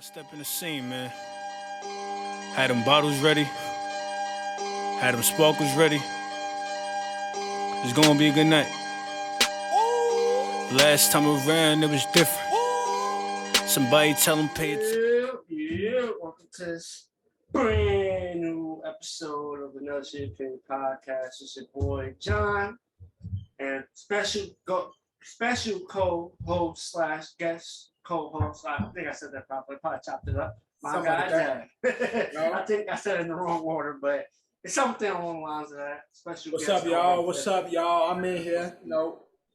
Step in the scene, man. Had them bottles ready. Had them sparkles ready. It's gonna be a good night. Last time around, it was different. Somebody tell them pay attention. Yeah, welcome to this brand new episode of another Shit Opinion Podcast. It's your boy John and special co-host slash guest co-host. I think I said that properly. Probably chopped it up. My guy, Jada. I think I said it in the wrong order, but it's something along the lines of that. Special What's guest up, y'all? co-host. What's up, y'all? I'm in here,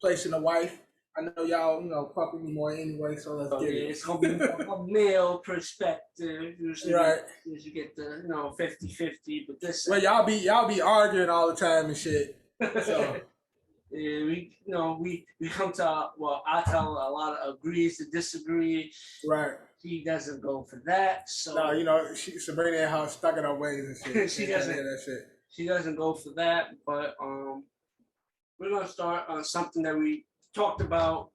placing a wife. I know y'all, fuck with me more anyway, so let's get it. It's gonna be a male perspective. Usually, right. You get the 50-50, but this. Well, y'all be arguing all the time and shit. So. Yeah, we come to I tell a lot of agrees to disagree. Right. He doesn't go for that. So no, Sabrina and her stuck in her ways and shit. She doesn't go for that. But we're gonna start on something that we talked about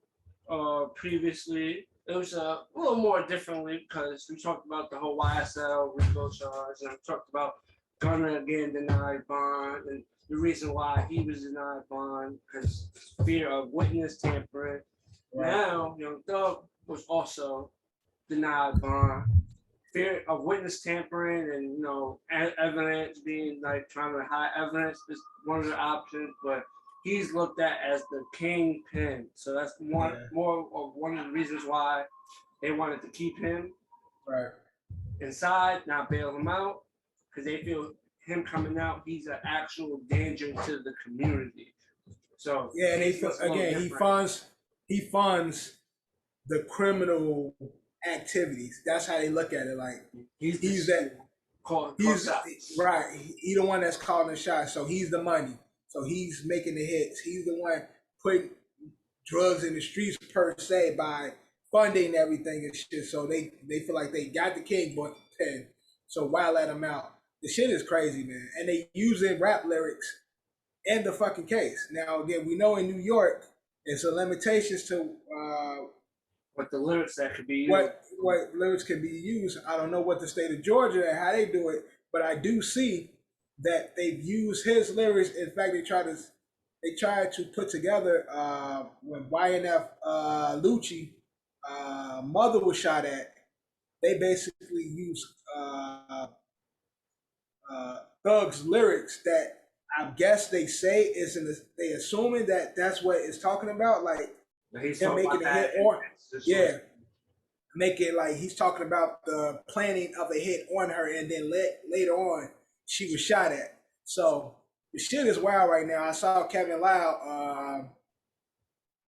previously. It was a little more differently because we talked about the whole YSL RICO charge, and we talked about Gunner again denied bond, and the reason why he was denied bond because fear of witness tampering. Right. Now, Young Thug was also denied bond, fear of witness tampering, and evidence being like trying to hide evidence is one of the options, but he's looked at as the kingpin. So that's more of one of the reasons why they wanted to keep him inside, not bail him out, because they feel him coming out, he's an actual danger to the community. So and he funds the criminal activities. That's how they look at it. Like he's the one that's calling the shots. So he's the money. So he's making the hits. He's the one putting drugs in the streets per se by funding everything and shit. So they feel like they got the kingpin. So why let him out? The shit is crazy, man. And they using rap lyrics in the fucking case. Now, again, we know in New York, there's some limitations to what the lyrics that could be used. What lyrics can be used. I don't know what the state of Georgia and how they do it, but I do see that they've used his lyrics. In fact, they tried to put together when YNF Lucci mother was shot at. They basically used Thug's lyrics that I guess they say is they assuming that that's what it's talking about, like he's him making a hit on, make it like he's talking about the planning of a hit on her, and then later on she was shot at. So the shit is wild right now. I saw Kevin Loud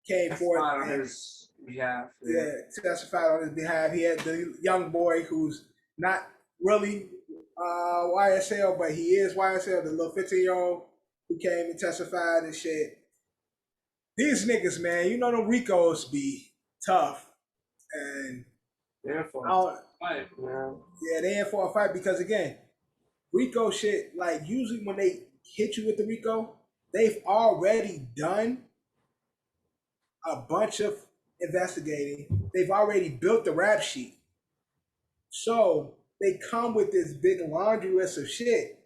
came forward on his behalf. Yeah, testified on his behalf. He had the young boy who's not really YSL, but he is YSL, the little 15-year-old who came and testified and shit. These niggas, man, the Ricos be tough. And they're for a fight, man. Yeah, they're in for a fight because, again, Rico shit, like, usually when they hit you with the Rico, they've already done a bunch of investigating. They've already built the rap sheet. So they come with this big laundry list of shit.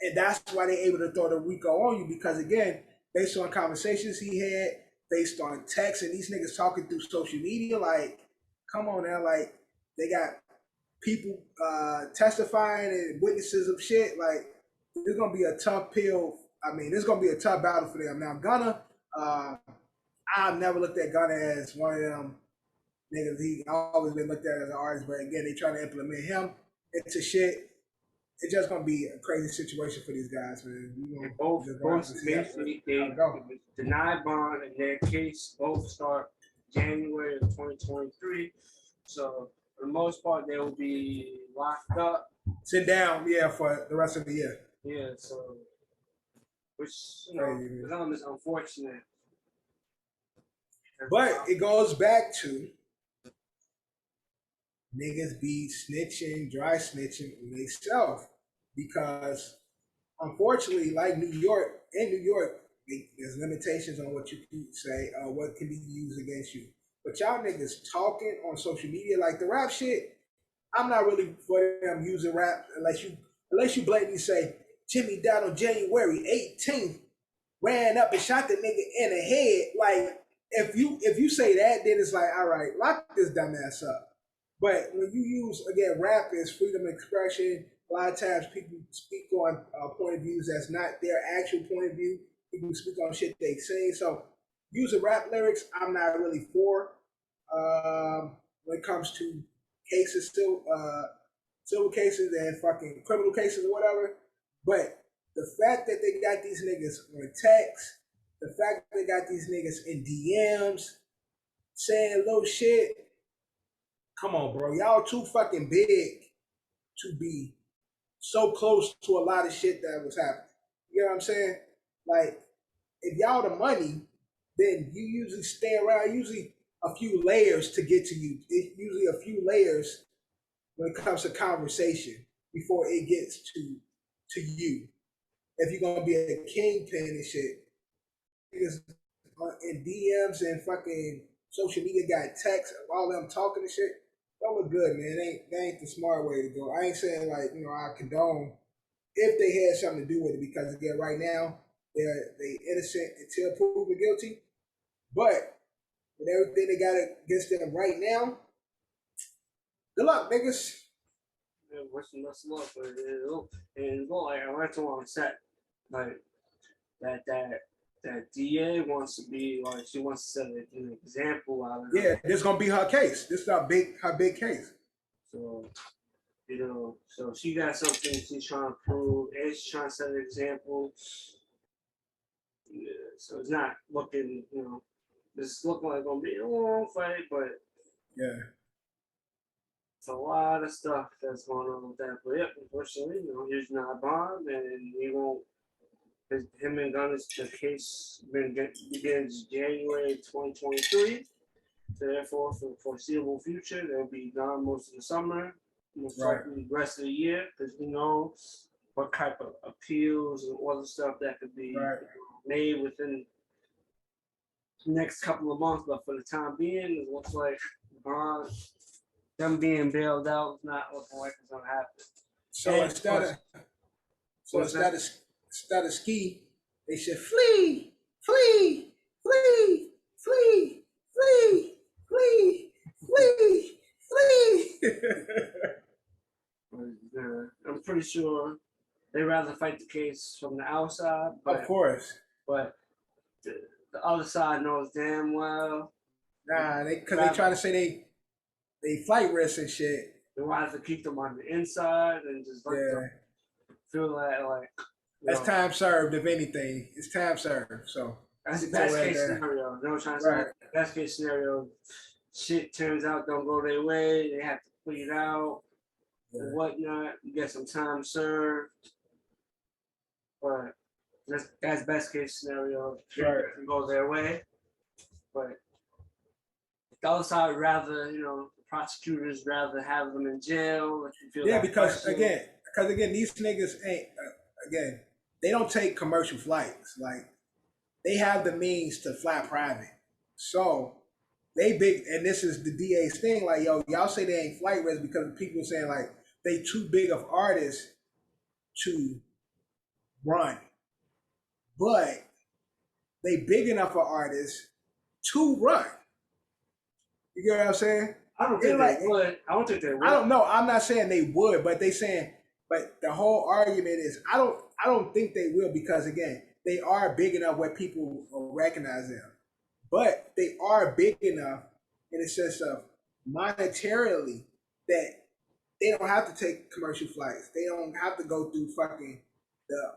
And that's why they're able to throw the Rico on you. Because again, based on conversations he had, based on text, and these niggas talking through social media, like, come on now, like, they got people testifying and witnesses of shit. Like, there's going to be a tough pill. I mean, there's going to be a tough battle for them. Now, Gunna, I've never looked at Gunna as one of them niggas. He's always been looked at as an artist, but again, they trying to implement him into shit. It's just gonna be a crazy situation for these guys, man. Both basically they denied bond in their case. Both start January of 2023. So for the most part, they will be locked up. Sit down, for the rest of the year. Yeah, so which is unfortunate. But it goes back to niggas be snitching, dry snitching on themselves. Because unfortunately, like in New York, there's limitations on what you can say, what can be used against you. But y'all niggas talking on social media like the rap shit. I'm not really for them using rap unless you blatantly say Jimmy died on January 18th, ran up and shot the nigga in the head. Like if you say that, then it's like, all right, lock this dumbass up. But when you use again, rap is freedom of expression. A lot of times people speak on point of views that's not their actual point of view. People speak on shit they say. So using rap lyrics, I'm not really for. When it comes to cases, still civil cases and fucking criminal cases or whatever. But the fact that they got these niggas on text, the fact that they got these niggas in DMs saying little shit. Come on, bro. Y'all too fucking big to be so close to a lot of shit that was happening. You know what I'm saying? Like, if y'all the money, then you usually stay around, usually a few layers to get to you. Usually a few layers when it comes to conversation before it gets to you. If you're gonna be a kingpin and shit, niggas in DMs and fucking social media got text, all them talking and shit. That look good, man. That ain't the smart way to go. I ain't saying like, I condone if they had something to do with it, because again, right now they innocent until proven guilty. But with everything they got against them right now, good luck, niggas. Yeah, wish them best of luck, but like I went to on set, like that DA wants to be like, she wants to set an example out of it. Yeah, this gonna be her case. This is her big case. So so she got something she's trying to prove, and she's trying to set an example. Yeah, so it's not looking, it's looking like it's gonna be a long fight, but yeah, it's a lot of stuff that's going on with that. But yeah, unfortunately, he's not bond, and he won't. Him and Gunner's the case begins January 2023. So therefore, for the foreseeable future, they'll be gone most of the summer, most likely the rest of the year, because we know what type of appeals and all the stuff that could be made within the next couple of months. But for the time being, it looks like them being bailed out is not looking like it's gonna happen. So instead of ski, they should flee, flee, flee, flee, flee, flee, flee, flee. I'm pretty sure they'd rather fight the case from the outside. Of course. But the other side knows damn well. Nah, because they try to say they flight risk and shit. They want to keep them on the inside and just let them feel like that's time served. If anything, it's time served. So that's the best case scenario. No trying to say best case scenario. Shit turns out don't go their way. They have to plead out and whatnot. You get some time served, but that's best case scenario. Shit doesn't go their way, but the other side rather, the prosecutors rather have them in jail. Because again, these niggas ain't again. They don't take commercial flights. Like, they have the means to fly private. So they big, and this is the DA's thing. Like, yo, y'all say they ain't flight risk because people saying like they too big of artists to run, but they big enough for artists to run. You get what I'm saying? I don't think they would. I don't think they would. I don't know. I'm not saying they would, but they saying. But the whole argument is, I don't think they will, because again, they are big enough where people will recognize them. But they are big enough in the sense of monetarily that they don't have to take commercial flights. They don't have to go through fucking the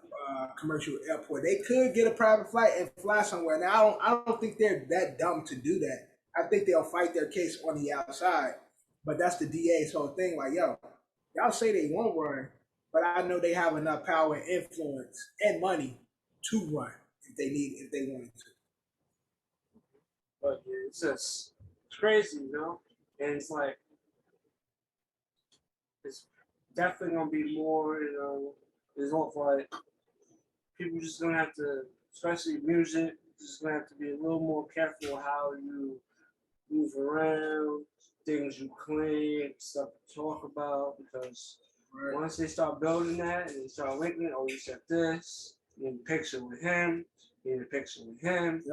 commercial airport. They could get a private flight and fly somewhere. Now, I don't think they're that dumb to do that. I think they'll fight their case on the outside. But that's the DA's whole thing. Like, yo, y'all say they won't run, but I know they have enough power and influence and money to run if they wanted to. But it's just crazy, And it's like, it's definitely gonna be more, it's not like people just gonna have to, especially music, just gonna have to be a little more careful how you move around, things you claim, stuff to talk about, because once they start building that and they start linking, oh, you said this, you in the picture with him, you in the picture with him,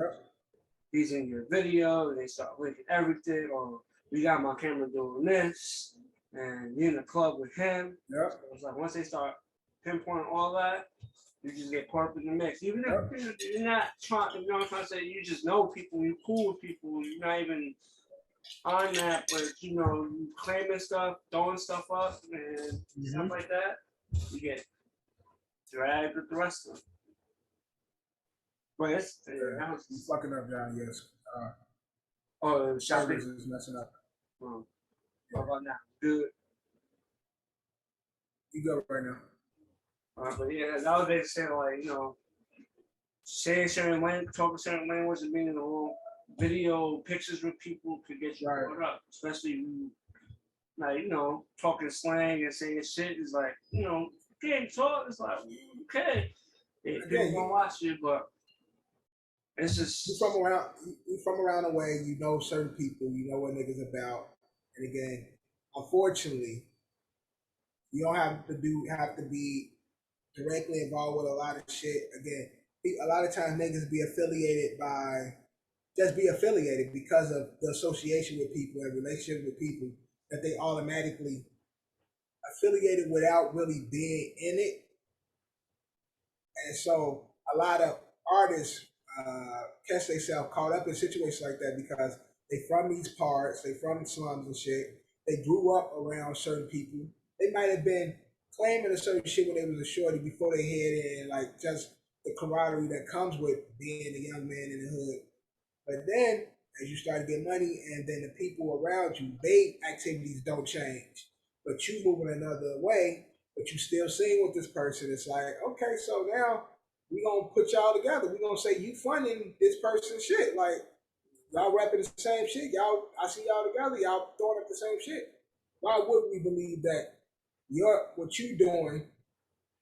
he's in your video, and they start linking everything, or we got my camera doing this, and you're in the club with him. So it's like once they start pinpointing all that, you just get caught up in the mix. Even if you're not trying, you know what I'm trying to say, you just know people, you're cool with people, you're not even on that, but you know, you claiming stuff, throwing stuff up, and stuff like that, you get dragged with the rest of them. But it's fucking up, John. Yes. Oh, the servers is messing up. How about now? Good. You go right now. But yeah, that was basically saying, like, you know, saying certain language, talking certain language, and being in the whole video pictures with people could get you caught up, especially like, you know, talking slang and saying shit is like, you know, you can't talk. It's like, okay, people gonna watch you, but it's just you from around the way. You know certain people. You know what niggas about. And again, unfortunately, you don't have to be directly involved with a lot of shit. Again, a lot of times niggas be affiliated because of the association with people and relationship with people, that they automatically affiliated without really being in it. And so a lot of artists catch themselves caught up in situations like that because they from these parts, they from the slums and shit. They grew up around certain people. They might have been claiming a certain shit when they was a shorty before they head in, like just the camaraderie that comes with being a young man in the hood. But then, as you start to get money, and then the people around you, they activities don't change, but you moving another way, but you still seeing with this person. It's like, okay, so now we gonna put y'all together. We gonna say you funding this person's shit. Like y'all rapping the same shit. Y'all, I see y'all together. Y'all throwing up the same shit. Why would we believe that what you doing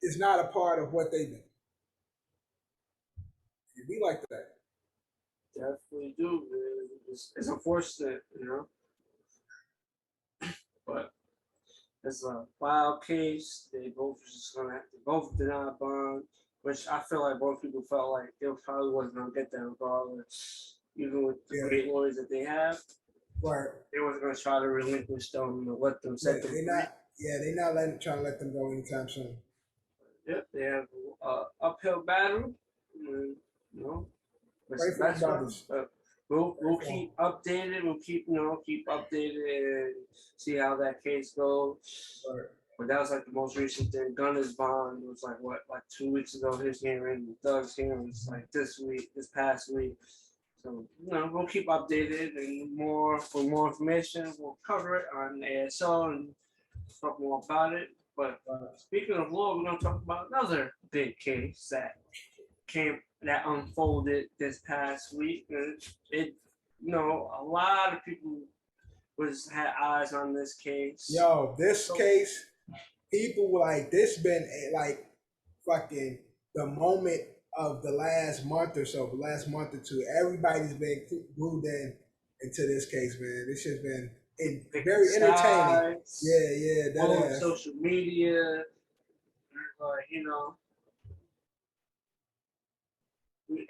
is not a part of what they do? It'd be like that. Definitely do. It's unfortunate, you know, but it's a wild case. They both deny bond, which I feel like both people felt like they probably wasn't gonna get that regardless, even with the great lawyers that they have. Right. They wasn't gonna try to relinquish them or let them set them free. They're not trying to let them go anytime soon. Yep, they have an uphill battle. You know, we'll keep updated. We'll keep updated and see how that case goes. Right. But that was like the most recent thing. Gunner's bond was like 2 weeks ago. His hearing, Doug's hearing was like this past week. So we'll keep updated and for more information, we'll cover it on A.S.O. and talk more about it. But speaking of law, we're gonna talk about another big case that unfolded this past week. And it a lot of people had eyes on this case. Yo, this case, people were like, this been like fucking the moment of the last month or so, the last month or two. Everybody's been glued into this case, man. This has been very entertaining. Yeah, on social media,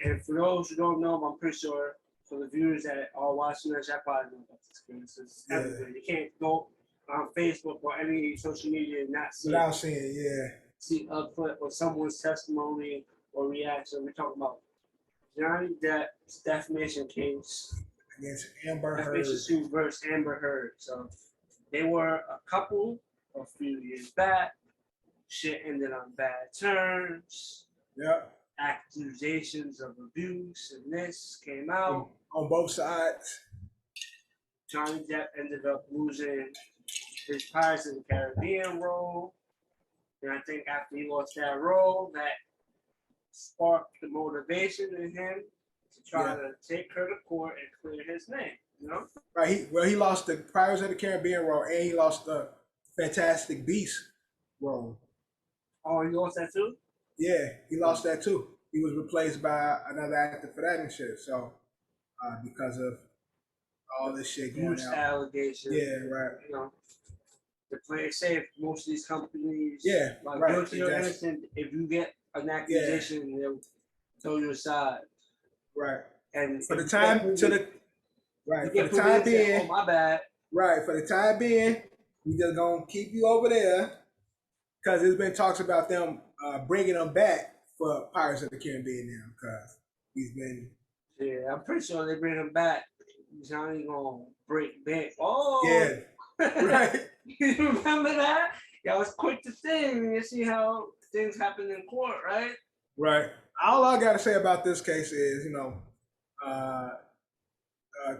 And for those who don't know, I'm pretty sure for the viewers that are watching this, I probably know about this case. It's everywhere. You can't go on Facebook or any social media and not see without seeing, see a clip or someone's testimony or reaction. We're talking about Johnny Depp's defamation case against Amber Heard. Defamation suit versus Amber Heard. So they were a couple a few years back. Shit ended on bad terms. Yep. Accusations of abuse, and this came out on both sides. Johnny Depp ended up losing his Pirates of the Caribbean role, and I think after he lost that role, that sparked the motivation in him to try to take her to court and clear his name. You know, right? He lost the Pirates of the Caribbean role, and he lost the Fantastic Beasts role. Oh, he lost that too? Yeah, he lost that too. He was replaced by another actor for that and shit. So, because of all this shit going huge out. allegations. Yeah, right. You know, the players say most of these companies, Yeah, like right. guilty or innocent, if you get an accusation, they'll throw you aside. Right. And for the time being, oh my bad. Right. For the time being, we just gonna keep you over there because there's been talks about them bringing them back for Pirates of the Caribbean now because he's been. Yeah, I'm pretty sure they bring him back. Johnny gonna break bank. Oh, yeah, right. You remember that? Yeah, I was quick to think. You see how things happen in court, right? Right. All I gotta say about this case is,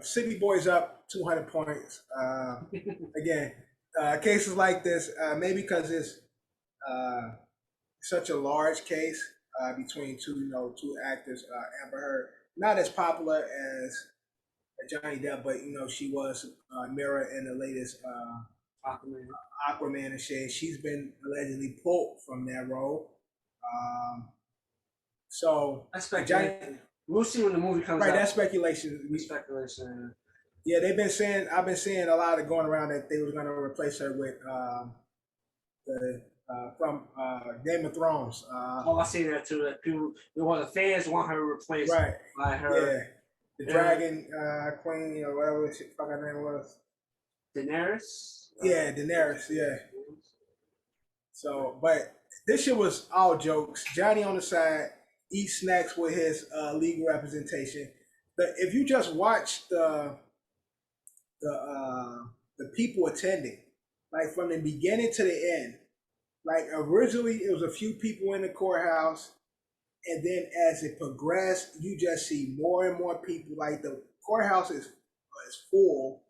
City Boys up 200 points. Again, cases like this, maybe because it's such a large case between two actors, Amber Heard, not as popular as Johnny Depp, but she was Mira in the latest Aquaman and shit. She's been allegedly pulled from that role. So that's speculation. We'll see when the movie comes out. Right, that's speculation. Speculation. Yeah, I've been seeing a lot of going around that they were going to replace her with from Game of Thrones. I see that too. That people, the fans want her replaced by her. Yeah, the Dragon Queen or whatever her fucking name was. Daenerys. Yeah, Daenerys. Yeah. So, but this shit was all jokes. Johnny on the side eats snacks with his legal representation. But if you just watch the people attending, like from the beginning to the end, like originally it was a few people in the courthouse, and then as it progressed, you just see more and more people. Like the courthouse is full.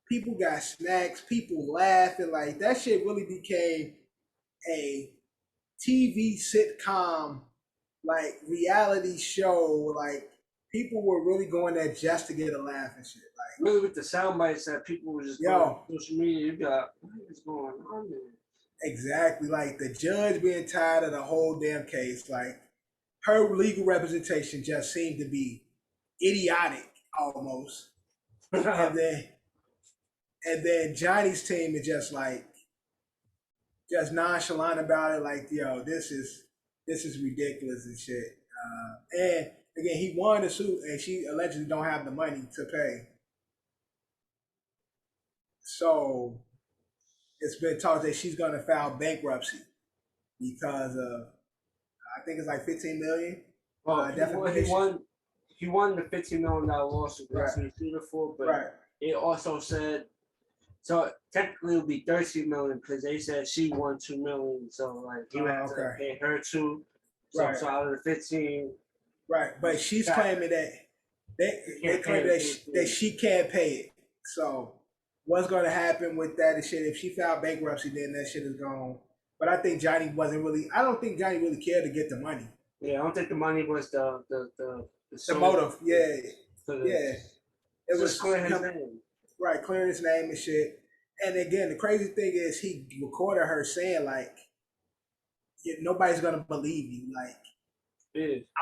People got snacks. People laughing. Like that shit really became a TV sitcom, like reality show. Like people were really going there just to get a laugh and shit. Like really with the sound bites that people were just on social media. You got what is going on there? Exactly. Like the judge being tired of the whole damn case. Like her legal representation just seemed to be idiotic almost. and then Johnny's team is just like just nonchalant about it. Like, yo, this is ridiculous and shit. And again, he won the suit, and she allegedly don't have the money to pay. So it's been talked that she's gonna file bankruptcy because of I think it's like $15 million. Well, he won the $15 million lawsuit. That's what he sued her for, but it also said so technically it would be $13 million because they said she won $2 million. So like he had to pay her too. So out of the 15. Right, but she's claiming that they claim that she can't pay it. So what's going to happen with that shit? If she filed bankruptcy, then that shit is gone. But I think Johnny I don't think Johnny really cared to get the money. Yeah, I don't think the money was the motive. Yeah, it was clearing his name. Right, clearing his name and shit. And again, the crazy thing is he recorded her saying like, nobody's gonna believe you. Like,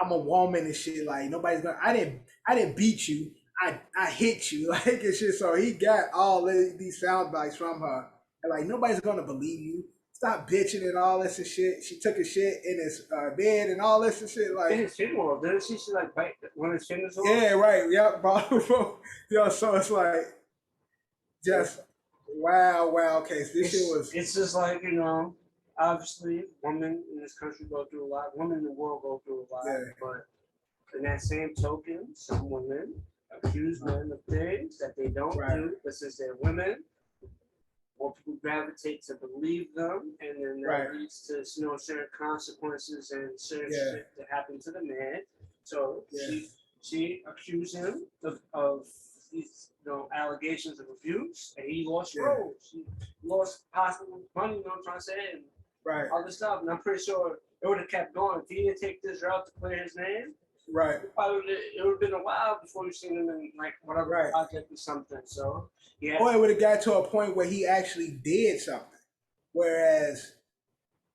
I'm a woman and shit. Like nobody's gonna. I didn't beat you. I hit you like and shit. So he got all these sound bites from her, and like nobody's gonna believe you. Stop bitching and all this and shit. She took a shit in his bed and all this and shit. Like his chin off, didn't she? She like bite when his chin is off. Yeah, right. Yep, bro. Yo, so it's like just wow case. This shit was. It's just like obviously, women in this country go through a lot. Women in the world go through a lot. Yeah. But in that same token, some women accuse men of things that they don't do, but since they're women, more people gravitate to believe them, and then that leads to certain consequences and certain shit that happen to the man. So she accused him of these allegations of abuse, and he lost roles. He lost possible money. You know what I'm trying to say? And all this stuff. And I'm pretty sure it would have kept going if he didn't take this route to clear his name. Right. It would have been a while before you've seen him in like whatever project or something. So or it would have got to a point where he actually did something. Whereas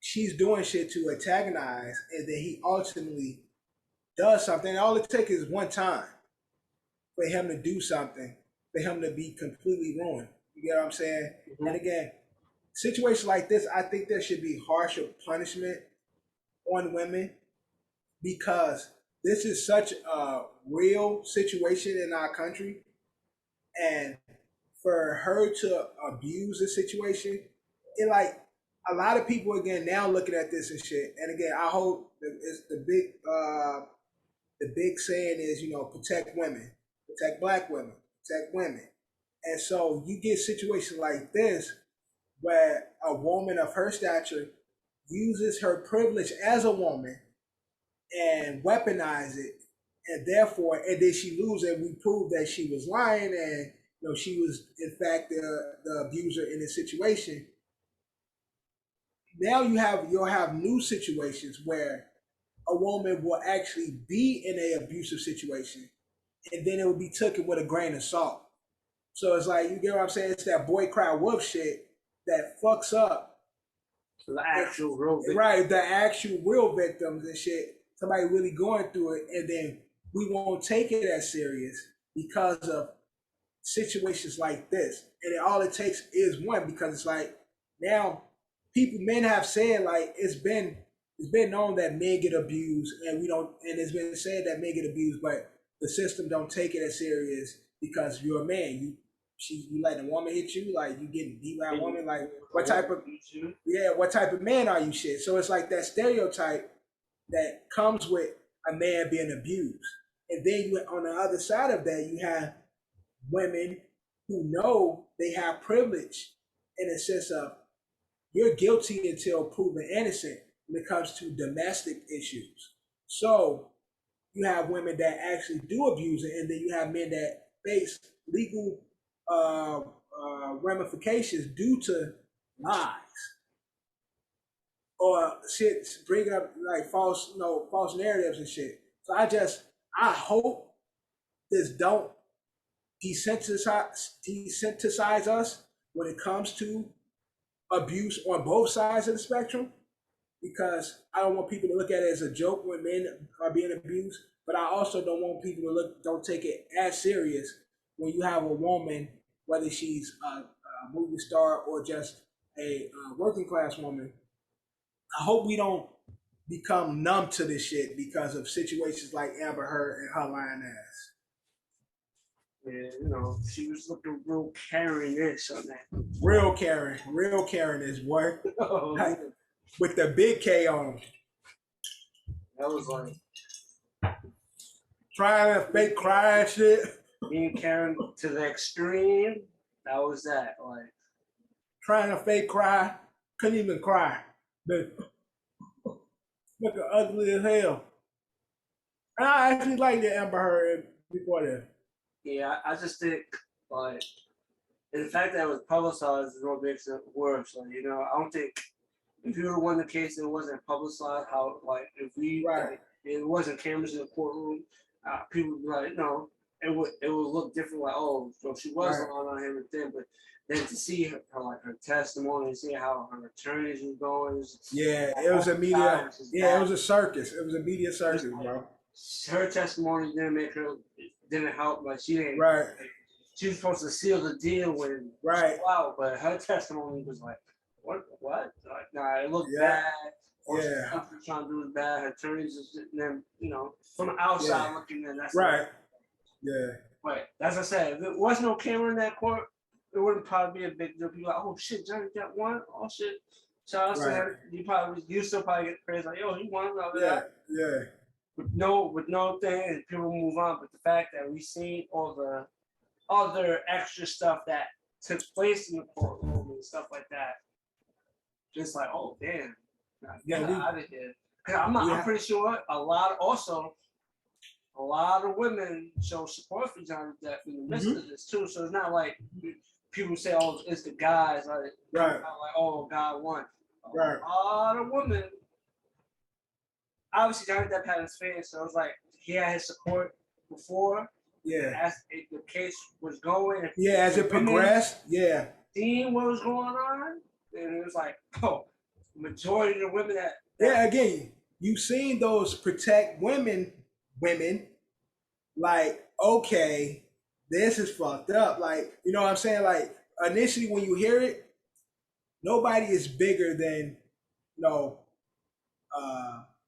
she's doing shit to antagonize, and then he ultimately does something. And all it takes is one time for him to do something, for him to be completely ruined. You get what I'm saying? Mm-hmm. And again, situations like this, I think there should be harsher punishment on women because this is such a real situation in our country. And for her to abuse the situation, it like a lot of people again now looking at this and shit. And again, I hope it's the big saying is, you know, protect women, protect black women, protect women. And so you get situations like this where a woman of her stature uses her privilege as a woman and weaponize it, and therefore, and then she loses, and we prove that she was lying, and you know she was in fact the abuser in this situation. Now you'll have new situations where a woman will actually be in an abusive situation, and then it will be taken with a grain of salt. So it's like, you get what I'm saying? It's that boy cry wolf shit that fucks up the actual real victims. Right, the actual real victims and shit. Somebody really going through it, and then we won't take it as serious because of situations like this. And all it takes is one, because it's like now men have said, like, it's been known that men get abused, and we don't, and it's been said that men get abused, but the system don't take it as serious because you're a man. You let a woman hit you, like you getting beat by a woman, like what type of man are you, shit? So it's like that stereotype that comes with a man being abused. And then on the other side of that, you have women who know they have privilege in a sense of you're guilty until proven innocent when it comes to domestic issues. So you have women that actually do abuse it, and then you have men that face legal ramifications due to lies or shit, bringing up like false narratives and shit. So I hope this don't desensitize us when it comes to abuse on both sides of the spectrum, because I don't want people to look at it as a joke when men are being abused, but I also don't want people to don't take it as serious when you have a woman, whether she's a movie star or just a working class woman. I hope we don't become numb to this shit because of situations like Amber Heard and her lying ass. Yeah, you know, she was looking real Karen-ish on that. Real Karen is what? Oh, like, with the big K on. That was like trying to fake cry and shit. Being Karen to the extreme. That was that. Like trying to fake cry, couldn't even cry. But looking ugly as hell. And I actually liked the Amber Heard before that. Yeah, I just think like, and the fact that it was publicized is what makes it worse. Like, you know, I don't think if you would have won the case and it wasn't publicized, how like if we like, it wasn't cameras in the courtroom, people would be like, no, it would look different. Like, oh, so she was lying on him and then, but then to see her like her testimony, see how her attorneys was going. It was a media. It was a circus. It was a media circus, bro. Her testimony didn't help, but she didn't. Right. Like, she was supposed to seal the deal when wow, but her testimony was like, what? Like, nah, it looked bad. Or something trying to do is bad. Her attorneys just sitting there, you know, from the outside looking in. That's right. Yeah. But as I said, if there was no camera in that court, it wouldn't probably be a big deal. People like, oh shit, Johnny got one. Oh shit. Shout out to him. You still probably get praised like, yo, he won. Yeah. With no thing, and people move on. But the fact that we seen all the other extra stuff that took place in the courtroom and stuff like that, just like, oh damn, get out of here. Cause I'm pretty sure a lot of women show support for Johnny Depp in the midst of this too. So it's not like people say, oh, it's the guys, like, like, oh, God won. A lot of women. Obviously, Johnny Depp had his fans, so it was like he had his support before. Yeah. As the case was going. As it progressed. Seeing what was going on, and it was like, oh, majority of the women that. Again, you've seen those protect women, like, okay, this is fucked up. Like, you know what I'm saying? Like, initially when you hear it, nobody is bigger than, you know,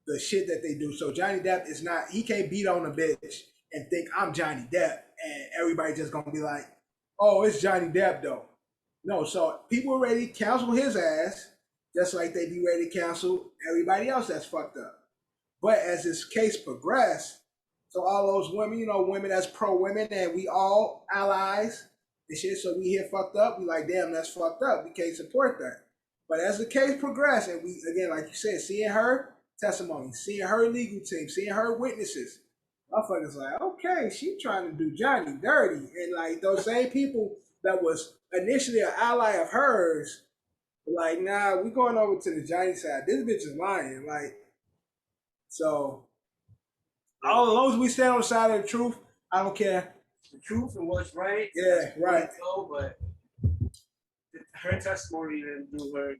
the shit that they do. So Johnny Depp is not, he can't beat on a bitch and think I'm Johnny Depp and everybody just gonna be like, oh, it's Johnny Depp though. No, so people are ready to cancel his ass, just like they be ready to cancel everybody else that's fucked up. But as this case progressed, so all those women, you know, women that's pro women, and we all allies and shit. So we hear fucked up, we like, damn, that's fucked up. We can't support that. But as the case progressed, and we again, like you said, seeing her testimony, seeing her legal team, seeing her witnesses, motherfuckers like, okay, she trying to do Johnny dirty, and like those same people that was initially an ally of hers, like, nah, we going over to the Johnny side. This bitch is lying, like. So, all as long as we stand on the side of the truth, I don't care. The truth and what's right. Yeah, right. Go, but her testimony didn't do her,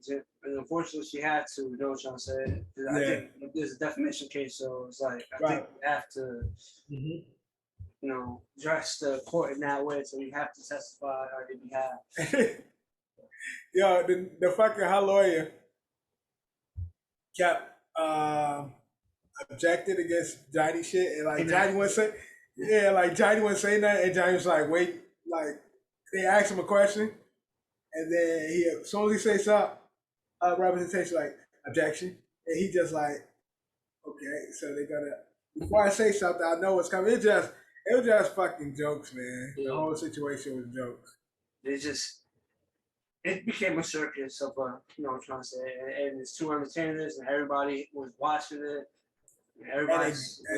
and unfortunately, she had to. You know what I'm saying? I think there's a defamation case, so it's like I think we have to, you know, dress the court in that way. So we have to testify on their behalf. Yo, the fucking her lawyer kept objected against Johnny shit, and like Johnny wouldn't say, like Johnny wouldn't say nothing, and Johnny was like, wait, like they asked him a question, and then he, as soon as he say something, representation like objection, and he just like, okay, so they gotta, before I say something, I know what's coming. It was just fucking jokes, man. The whole situation was jokes. It became a circus of you know what I'm trying to say, and it's two entertainers, and everybody was watching it. And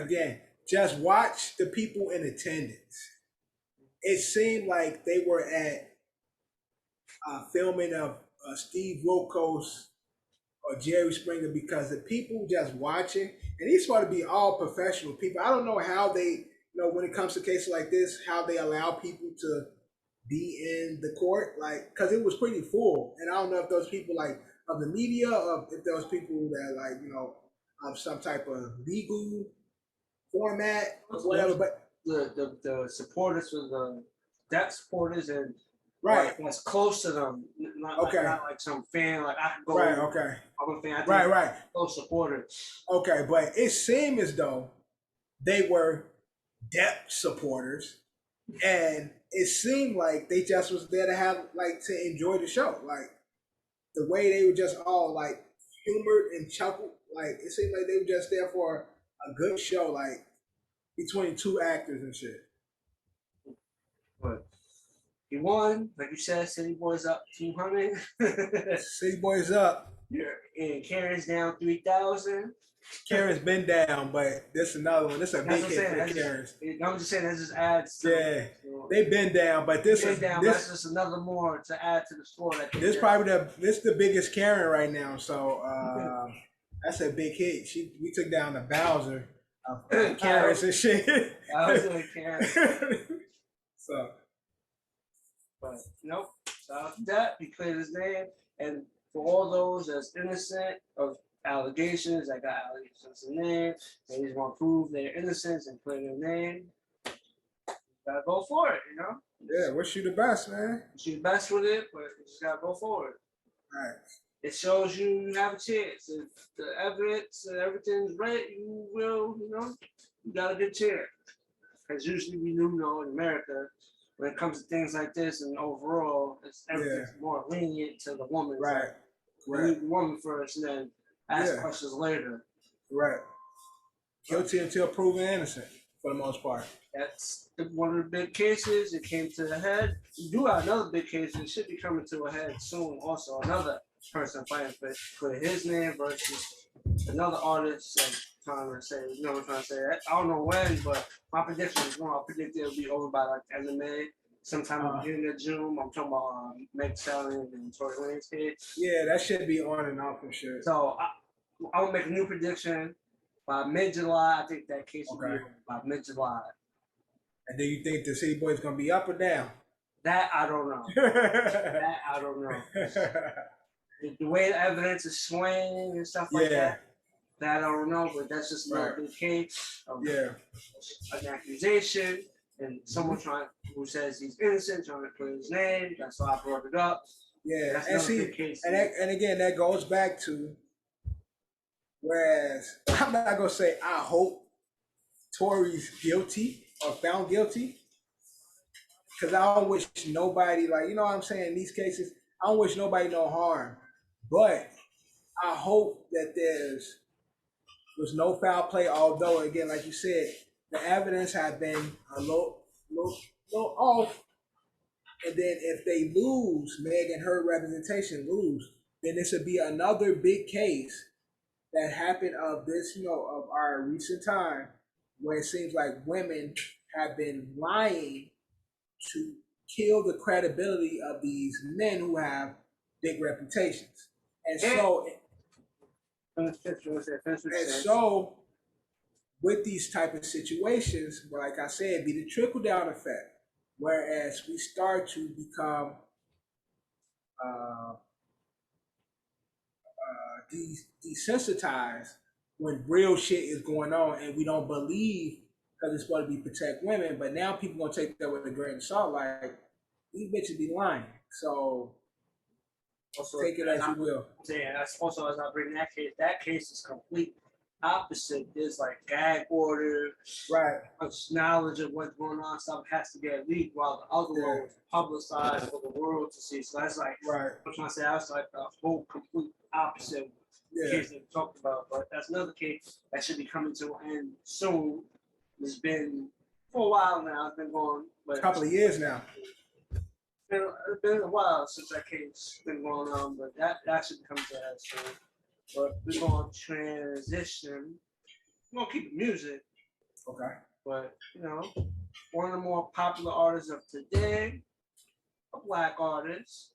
again, just watch the people in attendance. It seemed like they were at filming of Steve Wilkos or Jerry Springer, because the people just watching, and these supposed to be all professional people. I don't know how they, you know, when it comes to cases like this, how they allow people to be in the court, like, because it was pretty full, and I don't know if those people like of the media, or if those people that like, you know, some type of legal format or whatever. But the supporters were the Depp supporters, and right, was close to them, not like some fan. Like I could go. Right. Okay. I'm a fan. Right. Close supporters. Okay, but it seemed as though they were Depp supporters, and it seemed like they just was there to have like to enjoy the show, like the way they were just all like humored and chuckled. Like it seemed like they were just there for a good show, like between two actors and shit. But he won, like you said. City Boys up 200. City Boys up. Yeah, and Karen's down 3,000. Karen's been down, but this another one. This is a big hit for Karen's. I'm just saying that just adds to it. So, they've been down, but this is down. That's just another more to add to the score. This probably the biggest Karen right now. So that's a big hit. We took down the Bowser of Karen's and shit. I was doing Karen. So, but nope. Shout out to that. He cleared his name, and for all those that's innocent of allegations, that got allegations in name, they just want to prove their innocence and clear their name. Gotta go for it, you know. Yeah, wish you the best, man. Wish you the best with it, but you just gotta go for it. Right. It shows you have a chance. If the evidence and everything's right, you will, you know, you got a good chance. Because usually we do know in America, when it comes to things like this and overall, everything's more lenient to the woman. Right. So you need the woman first and then ask questions later. Right. Guilty until proven innocent, for the most part. That's one of the big cases. It came to the head. We do have another big case. It should be coming to a head soon. Also, another person fighting for his name versus another artist. Like trying to say, you know what I'm trying to say. I don't know when, but my prediction is I predict it'll be over by like the end of May. Sometime in the beginning of June. I'm talking about Meg Stallion and Tory Lanez case. Yeah, that should be on and off for sure. So I will make a new prediction by mid-July. I think that case will be over by mid-July. And do you think the City Boy is gonna be up or down? That I don't know. That I don't know. The way the evidence is swaying and stuff like that I don't know. But that's just another big case of an accusation. and someone who says he's innocent, trying to clear his name. That's why I brought it up. Yeah, That's and another see, big case. and again, that goes back to, whereas I'm not gonna say I hope Tory's guilty or found guilty, because I don't wish nobody, like, you know what I'm saying, in these cases, I don't wish nobody no harm, but I hope that was no foul play. Although, again, like you said, the evidence had been a little off. And then if they lose, Meg and her representation lose, then this would be another big case that happened of this, of our recent time, where it seems like women have been lying to kill the credibility of these men who have big reputations. And so with these type of situations, like I said, be the trickle down effect. Whereas we start to become desensitized when real shit is going on, and we don't believe because it's supposed to be protect women. But now people gonna take that with a grain of salt, like these bitches be lying. So also, take it as you will. Yeah, that's also as I bring that case is complete opposite. There's like gag order, right? Much knowledge of what's going on. Stuff has to get leaked, while the other one was publicized for the world to see. So that's like, I'm trying to say, that's like the whole complete opposite case that we talked about. But that's another case that should be coming to an end soon. It's been for a while now. It's been going, but a couple of years now. It's been a while since that case been going on, but that should come to that soon. But we're gonna transition. We're gonna keep the music. Okay. But one of the more popular artists of today, a black artist,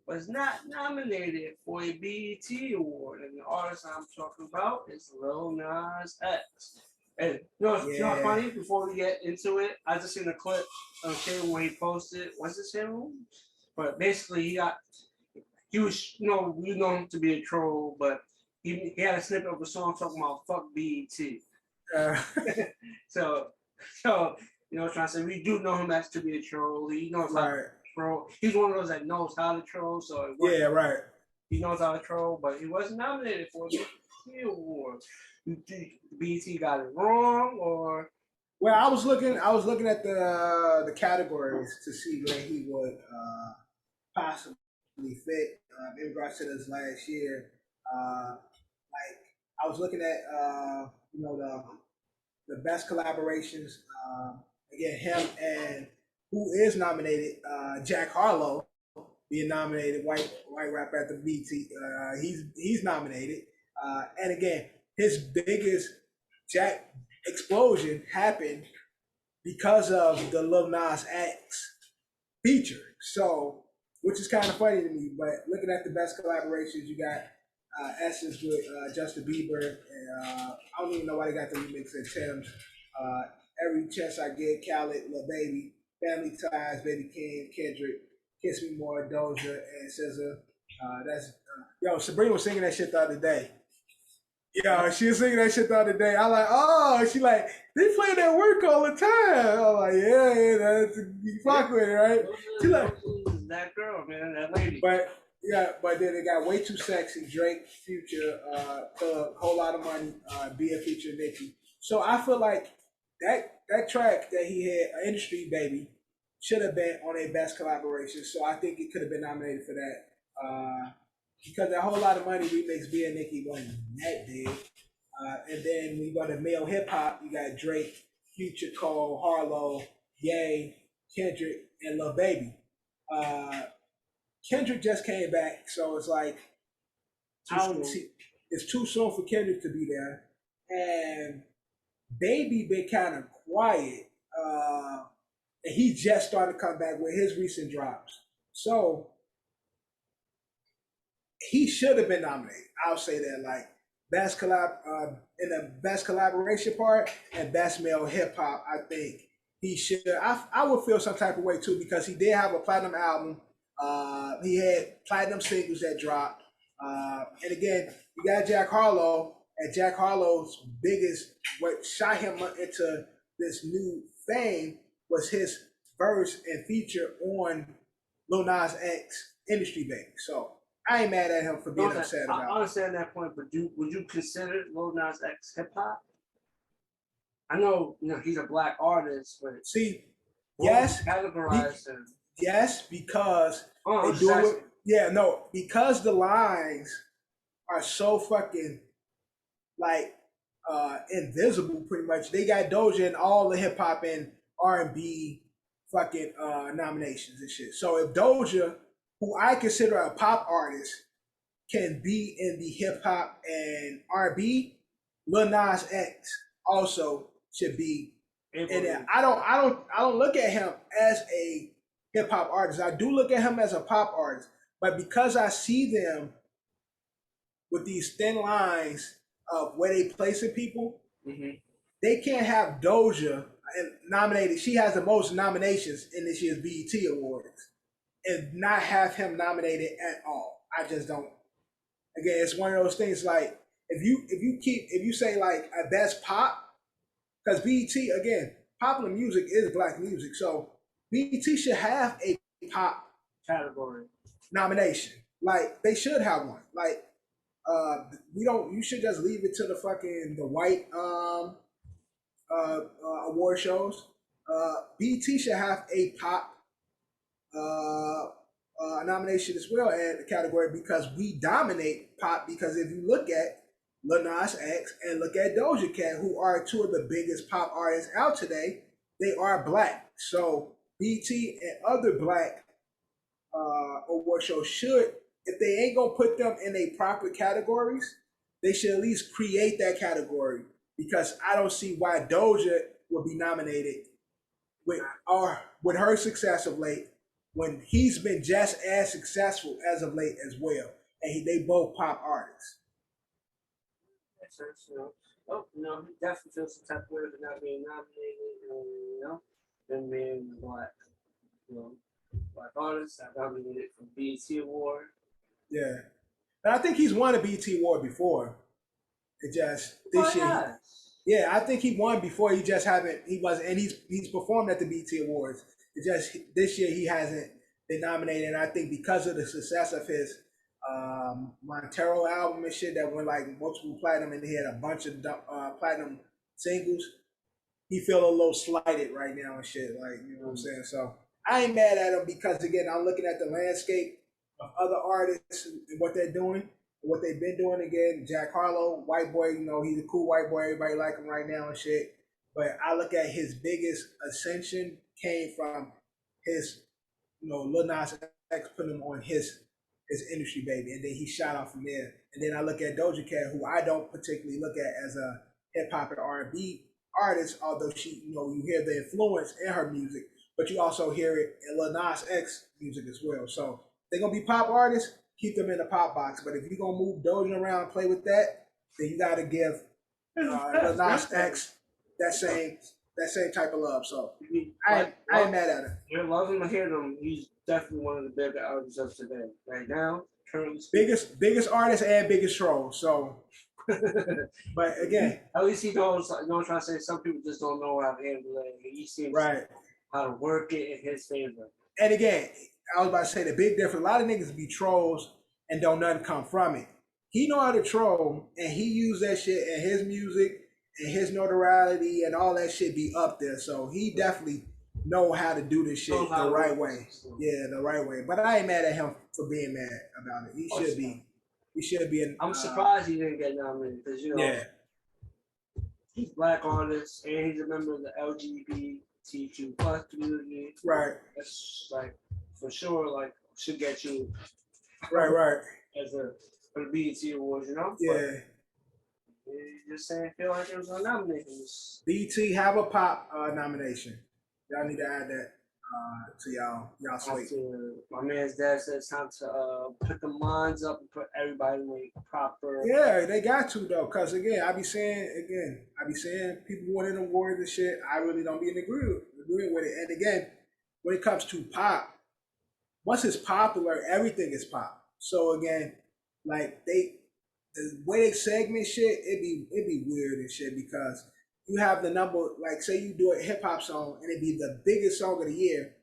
was not nominated for a B.E.T. award, and the artist I'm talking about is Lil Nas X. And you know funny? Before we get into it, I just seen a clip of him when he posted. What's his name? But basically, he was, we know him to be a troll, but he had a snippet of a song talking about fuck B.E.T. So trying to say we do know him as to be a troll. He knows how to troll. He's one of those that knows how to troll. So he knows how to troll, but he wasn't nominated for a B.E.T. award. B.E.T. got it wrong, or? Well, I was looking at the categories to see where he would possibly fit in regards to this last year. Like I was looking at the best collaborations. Again, him and who is nominated, Jack Harlow being nominated, white rapper at the B.E.T. He's nominated, and again, his biggest Jack explosion happened because of the Lil Nas X feature. So, which is kind of funny to me. But looking at the best collaborations, you got Essence with Justin Bieber. And, I don't even know why they got the remix at Tim's. Every Chance I Get, Khaled, Lil Baby, Family Ties, Baby King, Kendrick, Kiss Me More, Doja, and SZA. Sabrina was singing that shit the other day. She was singing that shit the other day. I like, she like, they play that work all the time. I'm like, that's you fuck with it, right? She like that girl, man, that lady. But then they got Way Too Sexy, Drake, Future, a whole lot of money, be a feature Nicki. So I feel like that track that he had, Industry Baby, should have been on a best collaboration. So I think it could have been nominated for that. Because that whole lot of money remix being Nicki wasn't that big. And then when you go to male hip hop, you got Drake, Future, Cole, Harlow, Ye, Kendrick, and Lil Baby. Kendrick just came back, so it's like it's too soon for Kendrick to be there. And Baby been kind of quiet. And he just started to come back with his recent drops. So he should have been nominated. I'll say that, like best in the best collaboration part and best male hip hop. I think he should. I would feel some type of way too because he did have a platinum album. He had platinum singles that dropped. And again, you got Jack Harlow, and Jack Harlow's biggest, what shot him into this new fame was his verse and feature on Lil Nas X Industry Baby. So I ain't mad at him for being upset about it. I understand that point, but would you consider Lil Nas X hip hop? I know, he's a black artist, but see, yes, categorized him. Yes, because they do it. Yeah, no, because the lines are so fucking like invisible, pretty much. They got Doja in all the hip hop and R&B fucking nominations and shit. So if Doja, who I consider a pop artist, can be in the hip hop and R&B, Lil Nas X also should be in it. I don't look at him as a hip hop artist. I do look at him as a pop artist, but because I see them with these thin lines of where they placing people, they can't have Doja nominated. She has the most nominations in this year's BET Awards, and not have him nominated at all. I just don't. Again, it's one of those things like if you say like a best pop, because BET, again, popular music is black music, so BET should have a pop category nomination. Like they should have one. Like you should just leave it to the white award shows. BET should have a pop nomination as well in the category because we dominate pop. Because if you look at Lil Nas X and look at Doja Cat, who are two of the biggest pop artists out today, they are black. So BET and other black award shows should, if they ain't gonna put them in a proper categories, they should at least create that category, because I don't see why Doja would be nominated with her success of late when he's been just as successful as of late as well, and they both pop artists. Makes sense, he definitely feels some type of way for not being nominated, than being black, black artists that nominated for BET Award. Yeah, and I think he's won a BET Award before. It just this year. Yeah, I think he won before. He just haven't. He was, and he's performed at the BET Awards. It just this year he hasn't been nominated. And I think because of the success of his Montero album and shit that went like multiple platinum, and he had a bunch of platinum singles, he feel a little slighted right now and shit. Like, you know what I'm saying? So I ain't mad at him because again, I'm looking at the landscape of other artists and what they're doing. What they've been doing again, Jack Harlow, white boy, he's a cool white boy. Everybody like him right now and shit. But I look at his biggest ascension came from his, Lil Nas X putting him on his Industry Baby, and then he shot off from there. And then I look at Doja Cat, who I don't particularly look at as a hip hop and R&B artist, although she, you hear the influence in her music, but you also hear it in Lil Nas X music as well. So they're gonna be pop artists. Keep them in the pop box. But if you're gonna move Doja around and play with that, then you gotta give Lil Nas X that same type of love. So I ain't mad at him. You're loving to hear him. He's definitely one of the bigger artists of today. Right now, currently biggest artist and biggest troll. So but again, at least he knows. Trying to say some people just don't know how to handle it. He seems how to work it in his favor. And again, I was about to say the big difference. A lot of niggas be trolls and don't nothing come from it. He know how to troll, and he use that shit in his music and his notoriety and all that shit be up there. So he definitely know how to do this shit the right way. Yeah, the right way. But I ain't mad at him for being mad about it. He should be. He should be. I'm surprised he didn't get nominated because he's a black artist and he's a member of the LGBTQ+ community. Right. That's like. For sure, should get you right as for the BET Awards, Yeah. But just saying, feel like it was a nomination. BET have a pop nomination. Y'all need to add that to y'all slate. My man's dad said it's time to put the minds up and put everybody in a proper. Yeah, they got to though, because again, I be saying people winning awards and shit. I really don't be in agreement with it. And again, when it comes to pop. Once it's popular, everything is pop. So again, the way they segment shit, it be weird and shit because you have the number, like say you do a hip hop song and it be the biggest song of the year,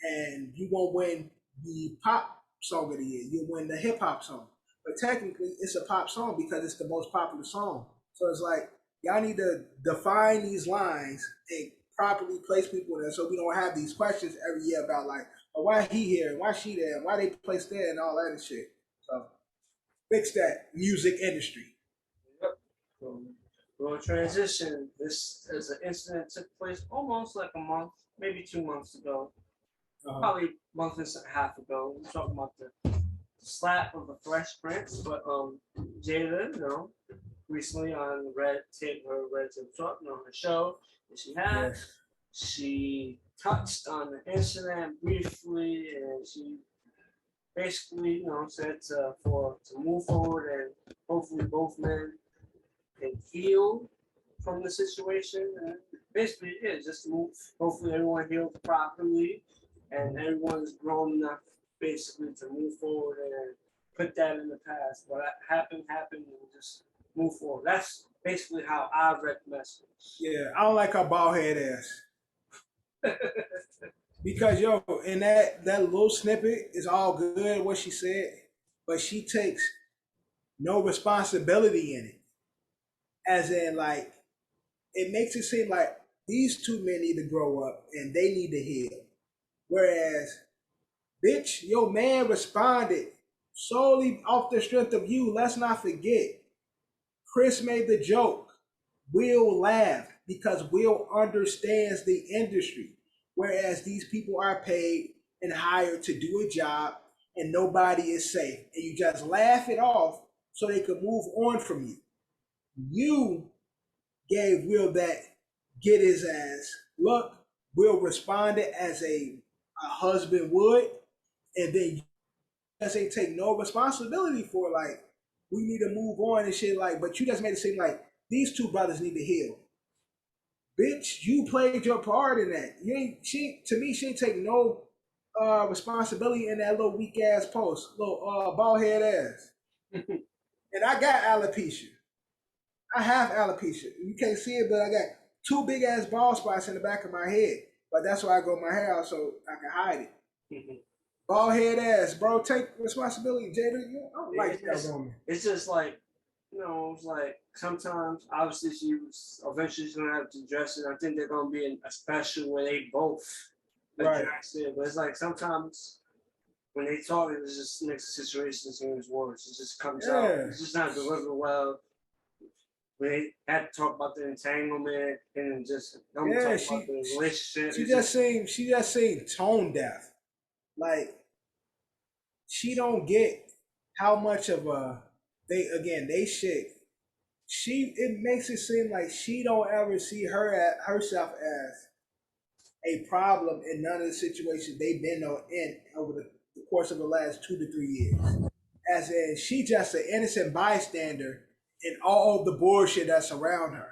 and you won't win the pop song of the year. You win the hip hop song, but technically it's a pop song because it's the most popular song. So it's like y'all need to define these lines and properly place people there, so we don't have these questions every year about like, oh, why he here, and why she there, and why they placed there, and all that and shit. So fix that music industry. Yep. We'll transition. This is an incident that took place almost like a month, maybe 2 months ago. Probably a month and a half ago. We're talking about the slap of the Fresh Prince, but Jada, recently on her Red Table Talk, her show that she had, Yes. she touched on the incident briefly, and she basically, said to move forward and hopefully both men can heal from the situation. And basically, yeah, just to move. Hopefully, everyone healed properly, and everyone's grown enough basically to move forward and put that in the past. What happened, and just move forward. That's basically how I read the message. Yeah, I don't like her bald head ass. Because in that little snippet is all good what she said, but she takes no responsibility in it. As in, like, it makes it seem like these two men need to grow up and they need to heal. Whereas, bitch, your man responded solely off the strength of you. Let's not forget, Chris made the joke. Will laughed because Will understands the industry. Whereas these people are paid and hired to do a job and nobody is safe. And you just laugh it off so they could move on from you. You gave Will that get his ass look. Will responded as a husband would, and then you just ain't take no responsibility for like, we need to move on and shit, like, but you just made it seem like these two brothers need to heal. Bitch, you played your part in that. To me, she ain't take no responsibility in that little weak ass post, little bald head ass. And I got alopecia. I have alopecia. You can't see it, but I got two big ass bald spots in the back of my head. But that's why I grow my hair out so I can hide it. Bald head ass, bro. Take responsibility, Jada. I don't like that woman. It's just like, it's like sometimes, obviously, she was eventually she's gonna have to address it. I think they're gonna be in a special where they both address it. But it's like sometimes when they talk, it just makes the situation seem worse. It just comes out. It's just not delivered well. When they had to talk about the entanglement and then just talk about the relationship. She just seemed tone deaf. Like, she don't get how much of they shit. It makes it seem like she don't ever see herself as a problem in none of the situations they've been in over the course of the last 2 to 3 years. As in, she just an innocent bystander in all the bullshit that's around her.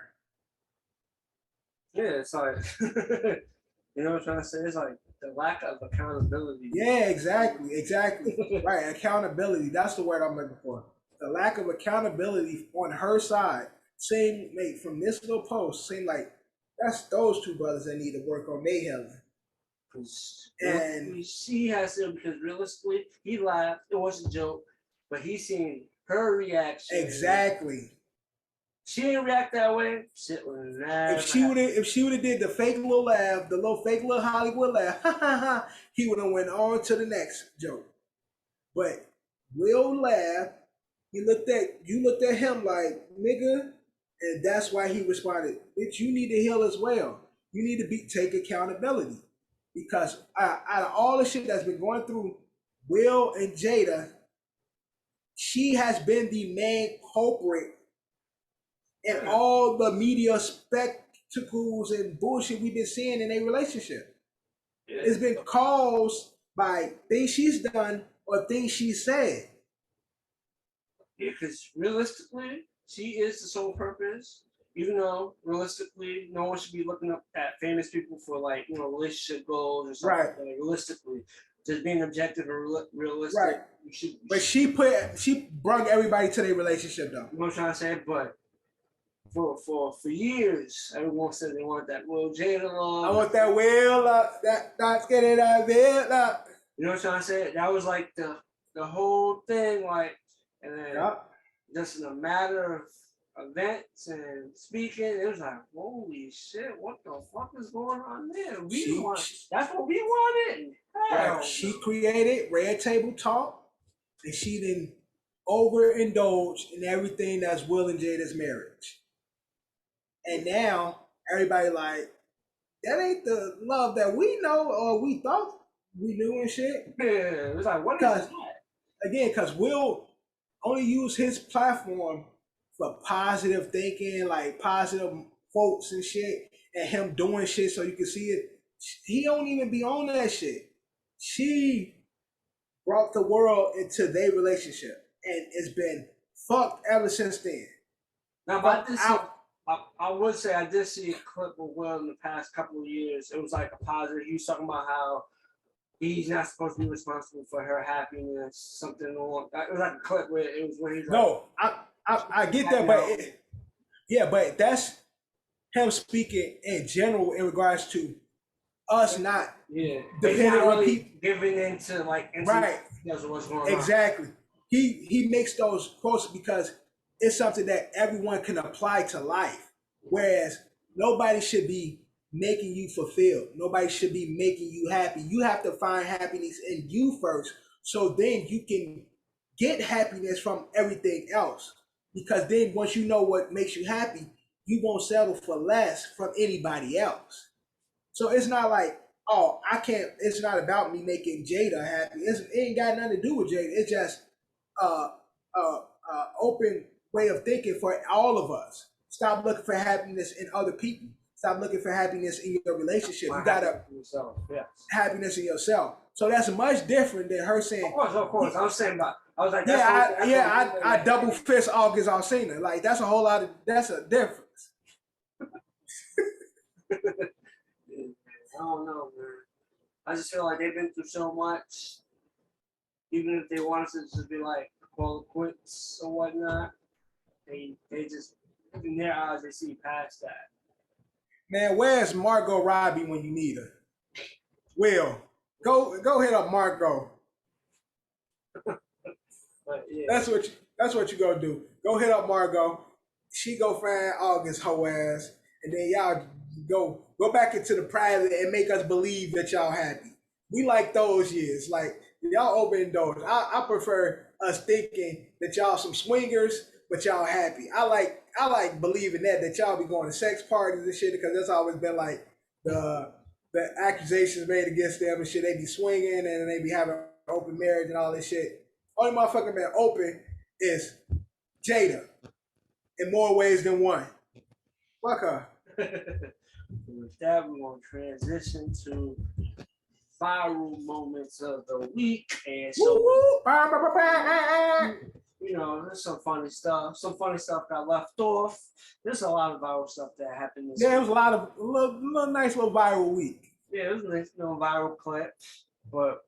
Yeah, it's like, you know what I'm trying to say? It's like the lack of accountability. Yeah, exactly. Right, accountability. That's the word I'm looking for. The lack of accountability on her side from this little post seemed like that's those two brothers that need to work on their healing. And she has to, because realistically, he laughed. It was a joke, but he seen her reaction. Exactly. She didn't react that way. Shit would never. If she would have did the fake little laugh, the fake little Hollywood laugh, he would have went on to the next joke. But Will laughed. You looked at him like, nigga, and that's why he responded, bitch, you need to heal as well. You need to take accountability. Because out of all the shit that's been going through Will and Jada, she has been the main culprit in all the media spectacles and bullshit we've been seeing in a relationship. Yeah. It's been caused by things she's done or things she said. Yeah, because realistically, she is the sole purpose. Even though realistically, no one should be looking up at famous people for like relationship goals or something. Right. Like realistically, just being objective and realistic. Right. But she brought everybody to their relationship though. You know what I'm trying to say? But for years, everyone said they want that Will Jada love. I want that Will up, that not getting that Will up. You know what I'm trying to say? That was like the whole thing, like, and then just in a matter of events and speaking, it was like, holy shit, what the fuck is going on there? That's what we wanted. Right. She created Red Table Talk, and she didn't overindulge in everything that's Will and Jada's marriage. And now everybody like, that ain't the love that we know or we thought we knew and shit. Yeah, it was like, what is that? Again, because Will only used his platform for positive thinking, like positive quotes and shit, and him doing shit so you can see it. He don't even be on that shit. She brought the world into their relationship, and it's been fucked ever since then. Now, but I would say I did see a clip of Will in the past couple of years. It was like a positive. He was talking about how he's not supposed to be responsible for her happiness. Something along. It was like a clip where it was when he's like, no, I get that, but but that's him speaking in general in regards to us not depending on really people giving into like right. What's going exactly. On. He makes those quotes because it's something that everyone can apply to life. Whereas nobody should be making you fulfilled. Nobody should be making you happy. You have to find happiness in you first, so then you can get happiness from everything else. Because then once you know what makes you happy, you won't settle for less from anybody else. So it's not like, oh, I can't, it's not about me making Jada happy. It ain't got nothing to do with Jada. It's just open way of thinking for all of us. Stop looking for happiness in other people. Stop looking for happiness in your relationship. You gotta happiness in yourself. So that's much different than her saying. Of course. I was saying about. I was like, I double fist August Alsina. Like that's a whole lot of. That's a difference. I don't know, man. I just feel like they've been through so much. Even if they wanted to just be like call it quits or whatnot, they just in their eyes they see past that. Man, where's Margot Robbie when you need her? Will, go hit up Margot. But yeah. That's what you gonna do. Go hit up Margot. She go find August hoe ass, and then y'all go back into the private and make us believe that y'all happy. We like those years. Like y'all overindulge. I prefer us thinking that y'all some swingers, but y'all happy. I like believing that y'all be going to sex parties and shit, because that's always been like the accusations made against them and shit. They be swinging and they be having open marriage and all this shit. Only motherfucker been open is Jada in more ways than one. Fuck her. With that, we're going to transition to viral moments of the week. And so, you know, there's some funny stuff. Some funny stuff got left off. There's a lot of viral stuff that happened this week. It was a lot of little nice little viral week. Yeah, it was a nice little viral clip. But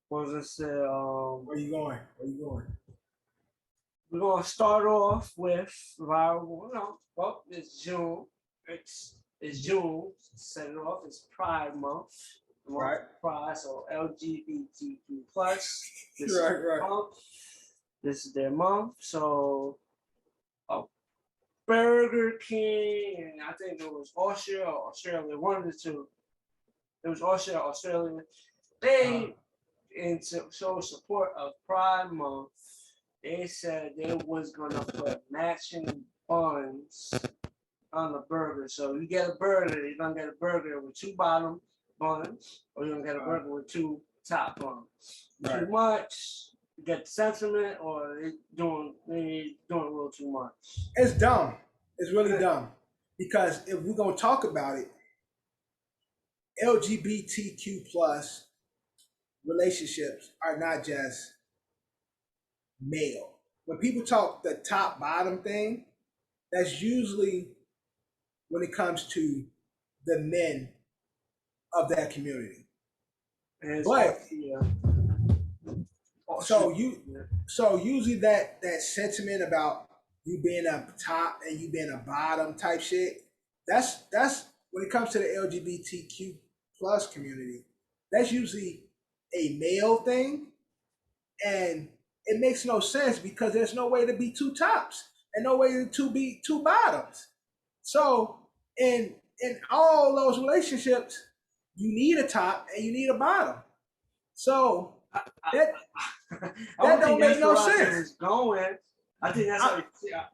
what was I say? Where you going? We're gonna start off with viral. Well, it's June. It's June. Set it off. It's Pride Month. Right. Pride. So LGBTQ plus. Right. Month. This is their month. So Burger King, and I think it was Austria or Australia. One of the two. It was Austria or Australia. They, in show support of Pride Month, they said they was gonna put matching buns on the burger. So you get a burger, you're gonna get a burger with 2 bottom buns, or you're gonna get a burger with 2 top buns. Right. Too much, you get the sentiment, or they doing a little too much. It's dumb. It's really dumb. Because if we're gonna talk about it, LGBTQ plus relationships are not just male. When people talk the top bottom thing, that's usually when it comes to the men of that community. But So usually that sentiment about you being a top and you being a bottom type shit, that's when it comes to the LGBTQ plus community, that's usually a male thing, and it makes no sense because there's no way to be two tops and no way to be two bottoms. So in all those relationships, you need a top and you need a bottom. So that that don't make no sense. sense. Going. I think that's how.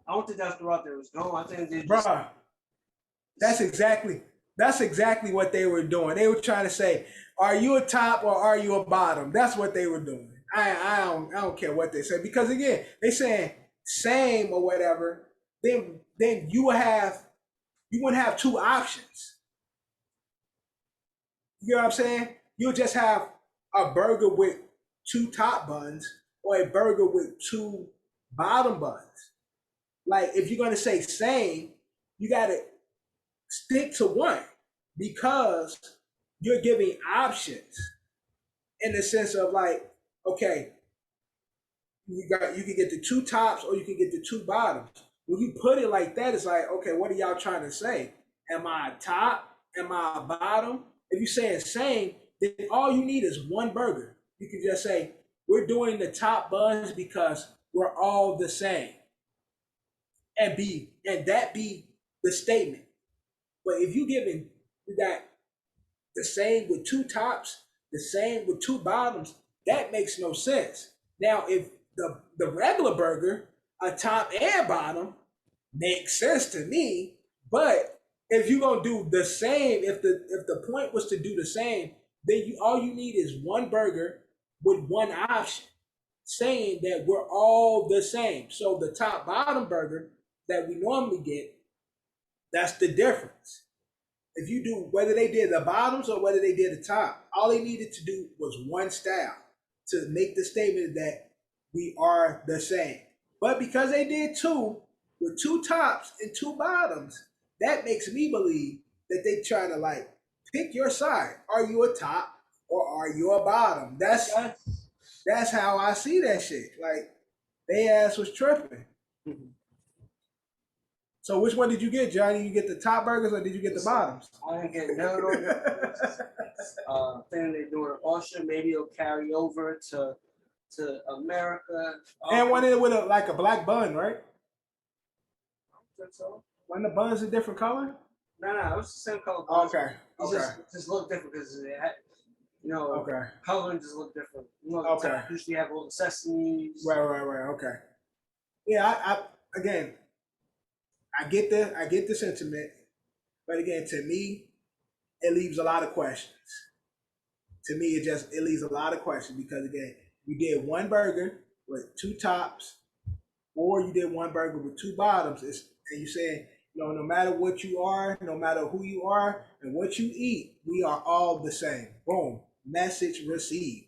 I don't think that's the route they was going. I think they just. Bruh, that's exactly what they were doing. They were trying to say, "Are you a top or are you a bottom?" That's what they were doing. I don't care what they say because again, they saying same or whatever. Then you wouldn't have two options. You know what I'm saying? You'll just have a burger with two top buns or a burger with two bottom buns. Like if you're gonna say same, you gotta stick to one because you're giving options in the sense of like, okay, you can get the two tops or you can get the two bottoms. When you put it like that, it's like, okay, what are y'all trying to say? Am I a top? Am I a bottom? If you're saying same, then all you need is one burger. You can just say, we're doing the top buns because we're all the same. And that be the statement. But if you got the same with two tops, the same with two bottoms, that makes no sense. Now, if the regular burger, a top and bottom, makes sense to me, but if you're gonna do the same, if the point was to do the same, then all you need is one burger with one option, saying that we're all the same. So the top bottom burger that we normally get, that's the difference. If you do whether they did the bottoms or whether they did the top, all they needed to do was one style to make the statement that we are the same. But because they did two with two tops and two bottoms, that makes me believe that they trying to like pick your side. Are you a top or are you a bottom? That's how I see that shit. Like they ass was tripping. Mm-hmm. So which one did you get, Johnny? You get the top burgers or did you get the bottoms? I didn't get none of those. Thing they're doing in Austria, maybe it'll carry over to America. And one in with like a black bun, right? I don't think so. When the bun's a different color? No, it's the same color. Okay. Just look different because it had, okay. Coloring just look different. Okay. Usually have all the sesames. Right. Okay. Yeah, I again, I get the sentiment, but again, to me, it leaves a lot of questions. To me, it leaves a lot of questions because again, you did one burger with two tops, or you did one burger with two bottoms, and you saying, no matter what you are, no matter who you are, and what you eat, we are all the same. Boom, message received.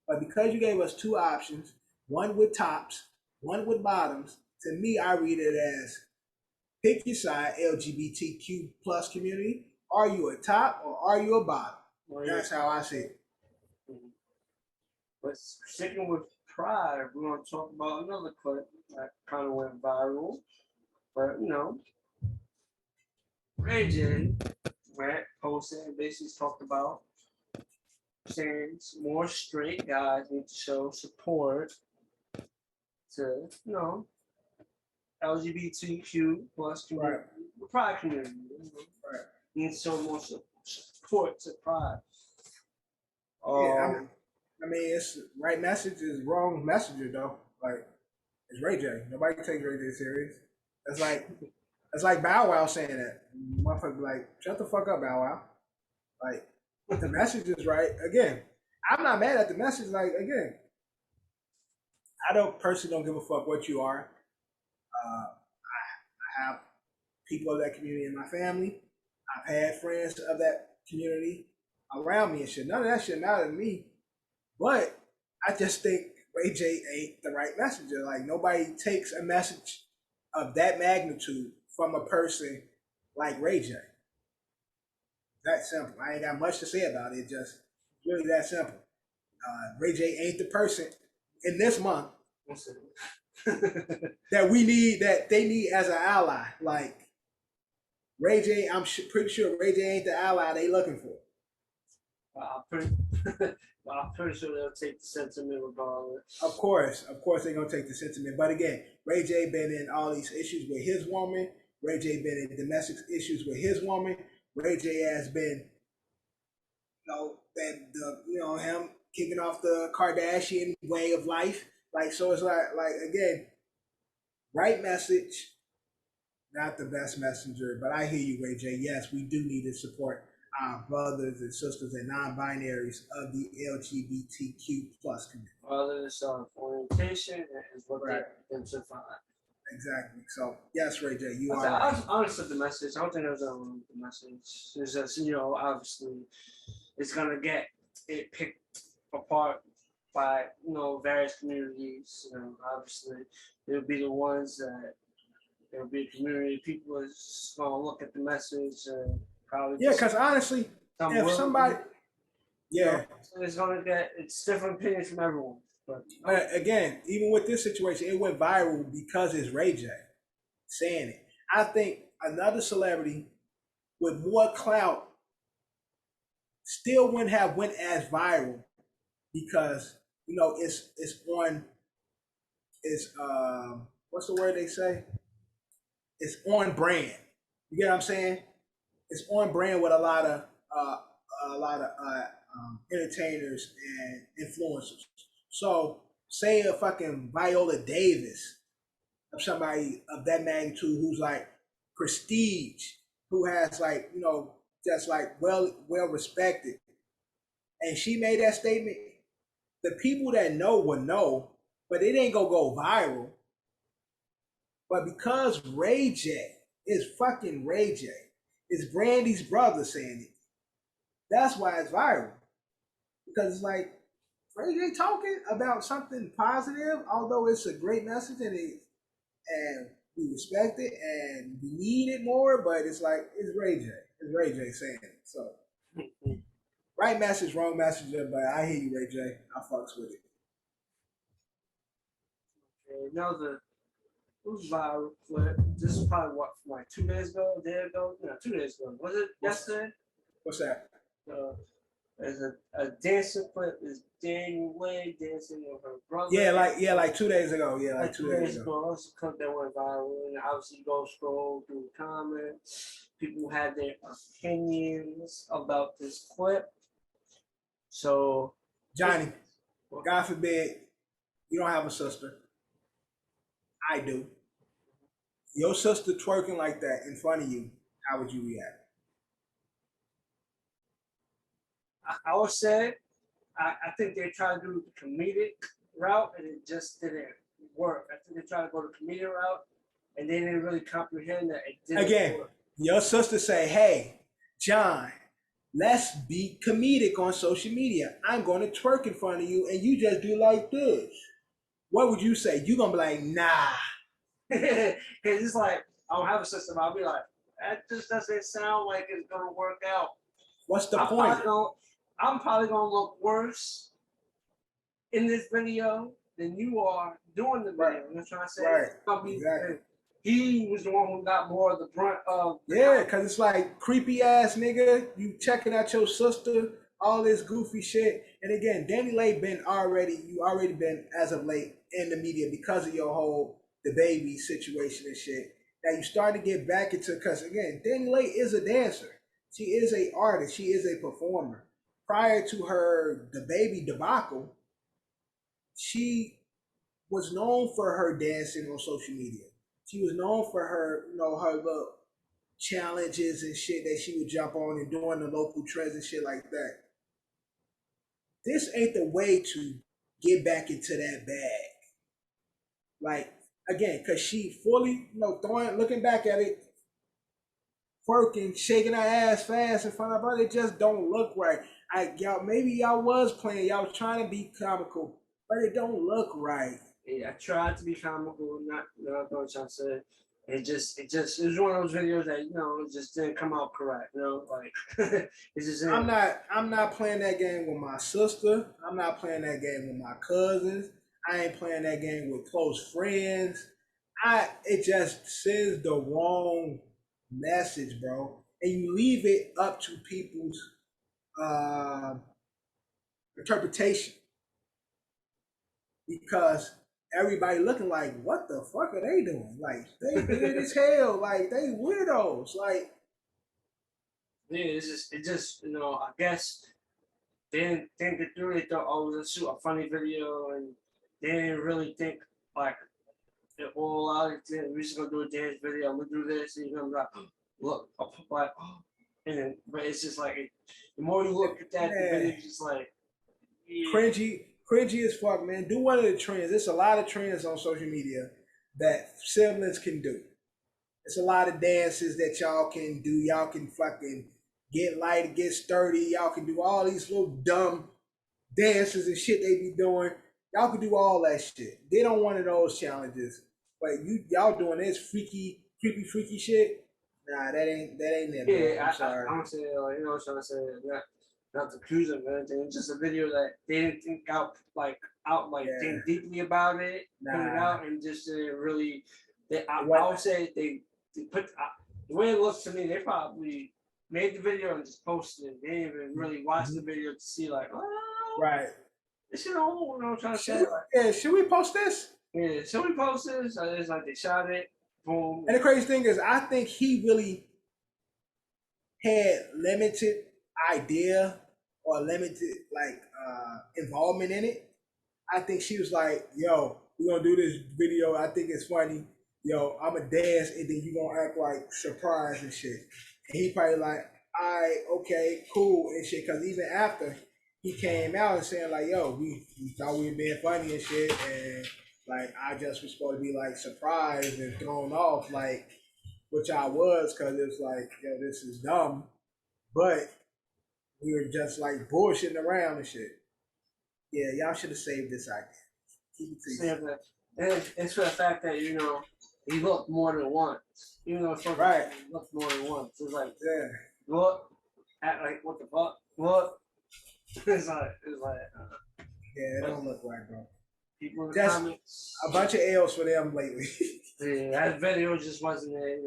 But because you gave us two options, one with tops, one with bottoms, to me, I read it as pick your side, LGBTQ plus community. Are you a top or are you a bottom? That's how I see it. But sticking with pride, we're going to talk about another clip that kind of went viral. But, Ray J, right, posted and basically talked about saying more straight guys need to show support to, LGBTQ plus community, the pride community. Right. Need to show more support to pride. I mean, it's right message is wrong messenger though. Like it's Ray J. Nobody takes Ray J serious. That's like Bow Wow saying that. Motherfucker, like shut the fuck up, Bow Wow. Like the message is right. Again, I'm not mad at the message. Like again, I personally don't give a fuck what you are. I have people of that community in my family. I've had friends of that community around me and shit. None of that shit mattered to me. But I just think Ray J ain't the right messenger. Like nobody takes a message of that magnitude from a person like Ray J. That simple. I ain't got much to say about it. Just really that simple. Ray J ain't the person in this month What's it? that they need as an ally. Like Ray J, pretty sure Ray J ain't the ally they looking for. I'm pretty sure they'll take the sentiment regardless. Of course they're gonna take the sentiment. But again, Ray J been in all these issues with his woman. Ray J been in domestic issues with his woman. Ray J has been, him kicking off the Kardashian way of life. Like, so it's like again, right message, not the best messenger. But I hear you, Ray J. Yes, we do need to support our brothers and sisters and non-binaries of the LGBTQ plus community. Others orientation is what they identify. Exactly. So yes, Ray J, you are. I understood the message. I don't think there's the message. It's just, obviously, it's gonna get it picked apart by various communities. Obviously, there'll be the ones that there'll be a community of people that's gonna look at the message and probably because honestly, if somebody, it's different opinions from everyone. But again, even with this situation, it went viral because it's Ray J saying it. I think another celebrity with more clout still wouldn't have went as viral because it's what's the word they say? It's on brand. You get what I'm saying? It's on brand with a lot of entertainers and influencers. So say a fucking Viola Davis of somebody of that magnitude who's like prestige, who has just well respected, and she made that statement, the people that know will know, but it ain't gonna go viral. But because Ray J is fucking Ray J, it's Brandy's brother saying it, that's why it's viral. Because it's like Ray J talking about something positive, although it's a great message and we respect it and we need it more, but it's like it's Ray J. It's Ray J saying it. So right message, wrong messenger, but I hear you, Ray J. I fucks with it. Okay, now it was viral clip. This is probably what, from like 2 days ago, a day ago? No, 2 days ago. Was it yesterday? What's that? There's a dancing clip. Is Daniel Way dancing with her brother? Like 2 days ago. Yeah, like 2 days ago. It's a clip that went viral, and obviously you go scroll through the comments. People had their opinions about this clip. So, Johnny, God forbid you don't have a sister. I do. Your sister twerking like that in front of you, how would you react? I would say, I think they tried to do the comedic route, and it just didn't work. I think they tried to go the comedic route, and they didn't really comprehend that it didn't work. Your sister say, hey, John, let's be comedic on social media. I'm going to twerk in front of you, and you just do like this. What would you say? You going to be like, nah. Because it's like, I don't have a sister, but I'll be like, that just doesn't sound like it's going to work out. What's the point? I'm probably going to look worse in this video than you are doing the video. Right. You know what I'm trying to say? Exactly. He was the one who got more of the brunt of. Because it's like creepy ass nigga. You checking out your sister, all this goofy shit. And again, Danny Lay you already been as of late in the media because of your whole the baby situation and shit. Now you start to get back into, because again, Danny Lay is a dancer. She is an artist. She is a performer. Prior to her the baby debacle, she was known for her dancing on social media. She was known for her, her little challenges and shit that she would jump on and doing the local trends and shit like that. This ain't the way to get back into that bag. Like, again, because she fully, looking back at it, twerking, shaking her ass fast in front of her, it just don't look right. Maybe y'all was playing, y'all was trying to be comical, but it don't look right. Yeah, I tried to be comical, not going to say. It was one of those videos that it just didn't come out correct. It's just. I'm not playing that game with my sister. I'm not playing that game with my cousins. I ain't playing that game with close friends. It just sends the wrong message, bro. And you leave it up to people's uh, interpretation because everybody looking like, what the fuck are they doing? Like they weird as hell. Like they weirdos. Like Yeah, it just I guess they didn't get through. They thought, oh, let's shoot a funny video, and they didn't really think like it all out. We're just gonna do a dance video. I'm gonna do this, and you're gonna be like, look, I'll put like, and then, but it's just like the more you look at that, the video's just like cringy as fuck, man. Do one of the trends. There's a lot of trends on social media that siblings can do. It's a lot of dances that y'all can do. Y'all can fucking get light, get sturdy. Y'all can do all these little dumb dances and shit they be doing. Y'all can do all that shit. They don't want one of those challenges. But y'all doing this freaky shit. Nah, that ain't it. yeah. I'm sorry. I'm saying like what I'm trying to say. Not to accuse them or anything. It's just a video that they didn't think think deeply about it, put it out, and just really. I would say they put the way it looks to me. They probably made the video and just posted it. They didn't even really watch the video to see like, oh, right. This you know what I'm trying to say. Like, should we post this? Yeah, should we post this? It's like they shot it, boom. And the crazy thing is, I think he really had limited idea or limited involvement in it. I think she was like, yo, we're gonna do this video. I think it's funny. Yo, I'm a dance, and then you gonna act like surprised and shit. And he probably like, all right, okay, cool and shit. Cause even after he came out and saying like, yo, we thought we were being funny and shit, and like I just was supposed to be like surprised and thrown off, like, which I was, cause it was like, yo, this is dumb. But we were just like bullshitting around and shit. Yeah, y'all should have saved this idea. Keep it to yourself. It's for the fact that he looked more than once. Even though it's right, he looked more than once. It's like look, at like what the fuck? Look. it's like yeah, it don't look right, bro. People in the That's comments. A bunch of L's for them lately. Yeah, that video just wasn't there.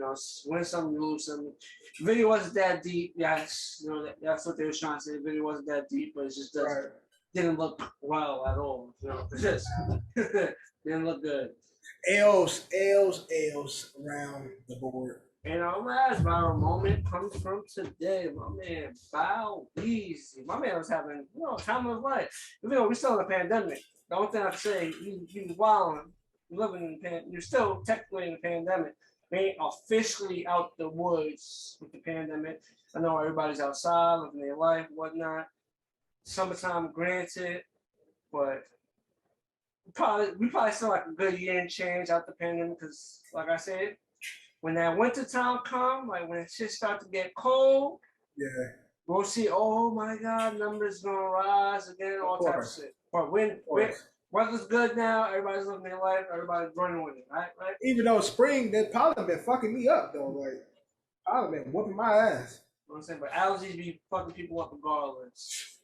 Win some, lose some. The video wasn't that deep. Yes, that's what they were trying to say. The video wasn't that deep, but it just didn't look well at all. It just didn't look good. L's around the board. And our last viral moment comes from today. My man, Bow Easy. My man was having, time of his life. We're still in a pandemic. The only thing I can say, he was wilding. You're living in the pandemic. You're still technically in the pandemic. They ain't officially out the woods with the pandemic. I know everybody's outside, living their life, whatnot. Summertime, granted, but we probably still like a good year and change out the pandemic because, like I said, when that winter time come, like when shit start to get cold, we'll see. Oh my God, numbers gonna rise again, all types of shit. But when weather's good now, everybody's living their life, everybody's running with it, right? Even though spring, that pollen been fucking me up though. Like pollen been whooping my ass. You know what I'm saying, but allergies be fucking people up regardless.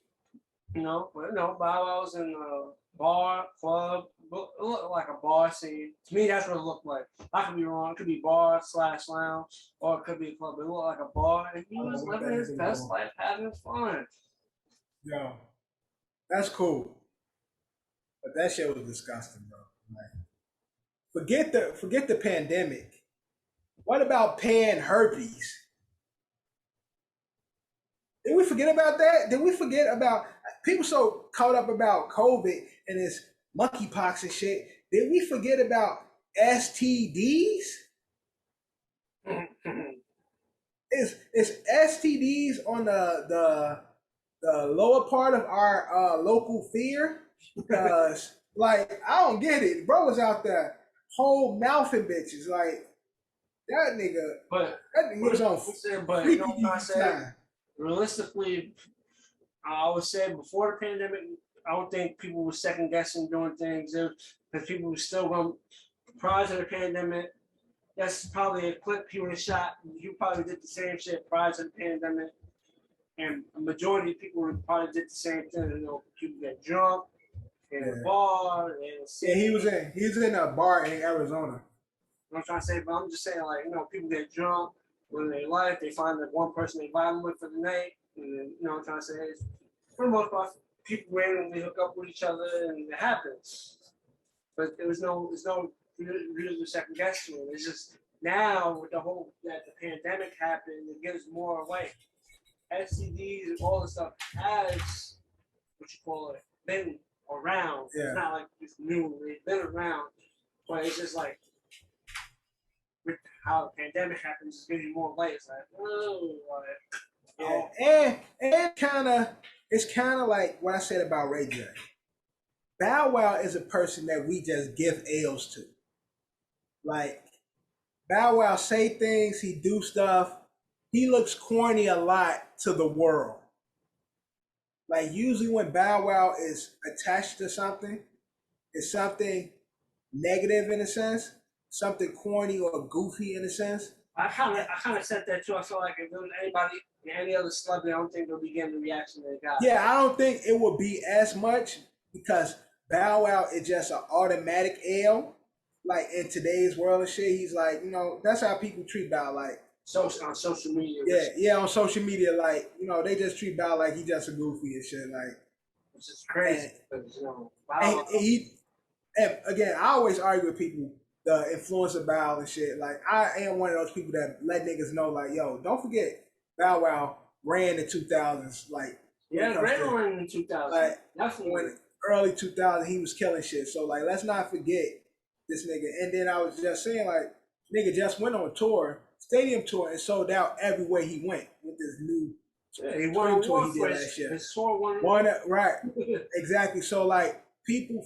Bow Wow's in a bar, club. It looked like a bar scene. To me, that's what it looked like. I could be wrong. It could be bar / lounge, or it could be a club. It looked like a bar, and he was living his best life, having fun. Yo, that's cool. But that shit was disgusting, bro. Like, forget the pandemic. What about pan herpes? Did we forget about that? Did we forget about people so caught up about COVID and this monkeypox and shit? Did we forget about STDs? Is STDs on the lower part of our local fear? Because like I don't get it. Bro was out there whole mouthing bitches like that nigga. That nigga was on. But you know what I'm saying? Realistically, I would say before the pandemic, I don't think people were second guessing doing things because people were still going prior to the pandemic. That's probably a clip he would have shot. You probably did the same shit prior to the pandemic, and a majority of people probably did the same thing. People get drunk in a bar, in a city. Yeah, he was in a bar in Arizona. I'm trying to say, but I'm just saying, like, people get drunk when they life, they find that one person they vibe with for the night, and then, I'm trying to say, for the most part, people randomly hook up with each other, and it happens. But there's no really second guessing. It's just now with the whole that the pandemic happened, it gives more like STDs and all this stuff has been around. Yeah. It's not like it's new. It's been around, but it's just like with how the pandemic happens, it's getting more light. It's like, yeah. And it's kind of like what I said about Ray J. Bow Wow is a person that we just give L's to. Like, Bow Wow say things, he do stuff. He looks corny a lot to the world. Like, usually when Bow Wow is attached to something, it's something negative in a sense, something corny or goofy in a sense. I kind of said that too. I feel like if there was any other celebrity, I don't think they'll be getting the reaction they got. Yeah, I don't think it would be as much because Bow Wow is just an automatic L. Like in today's world and shit, he's like, that's how people treat Bow. Like on social media. Yeah, on social media, like they just treat Bow like he just a goofy and shit. Like, which is crazy because Bow. And again, I always argue with people the influence of Bow and shit. Like, I am one of those people that let niggas know, like, yo, don't forget Bow Wow ran the 2000s. Like, ran in the 2000s. Like, definitely. When early 2000s, he was killing shit. So, like, let's not forget this nigga. And then I was just saying, like, nigga just went on a tour, stadium tour, and sold out everywhere he went with this new he won tour he did last year. His tour won it, right. Exactly. So, like, people,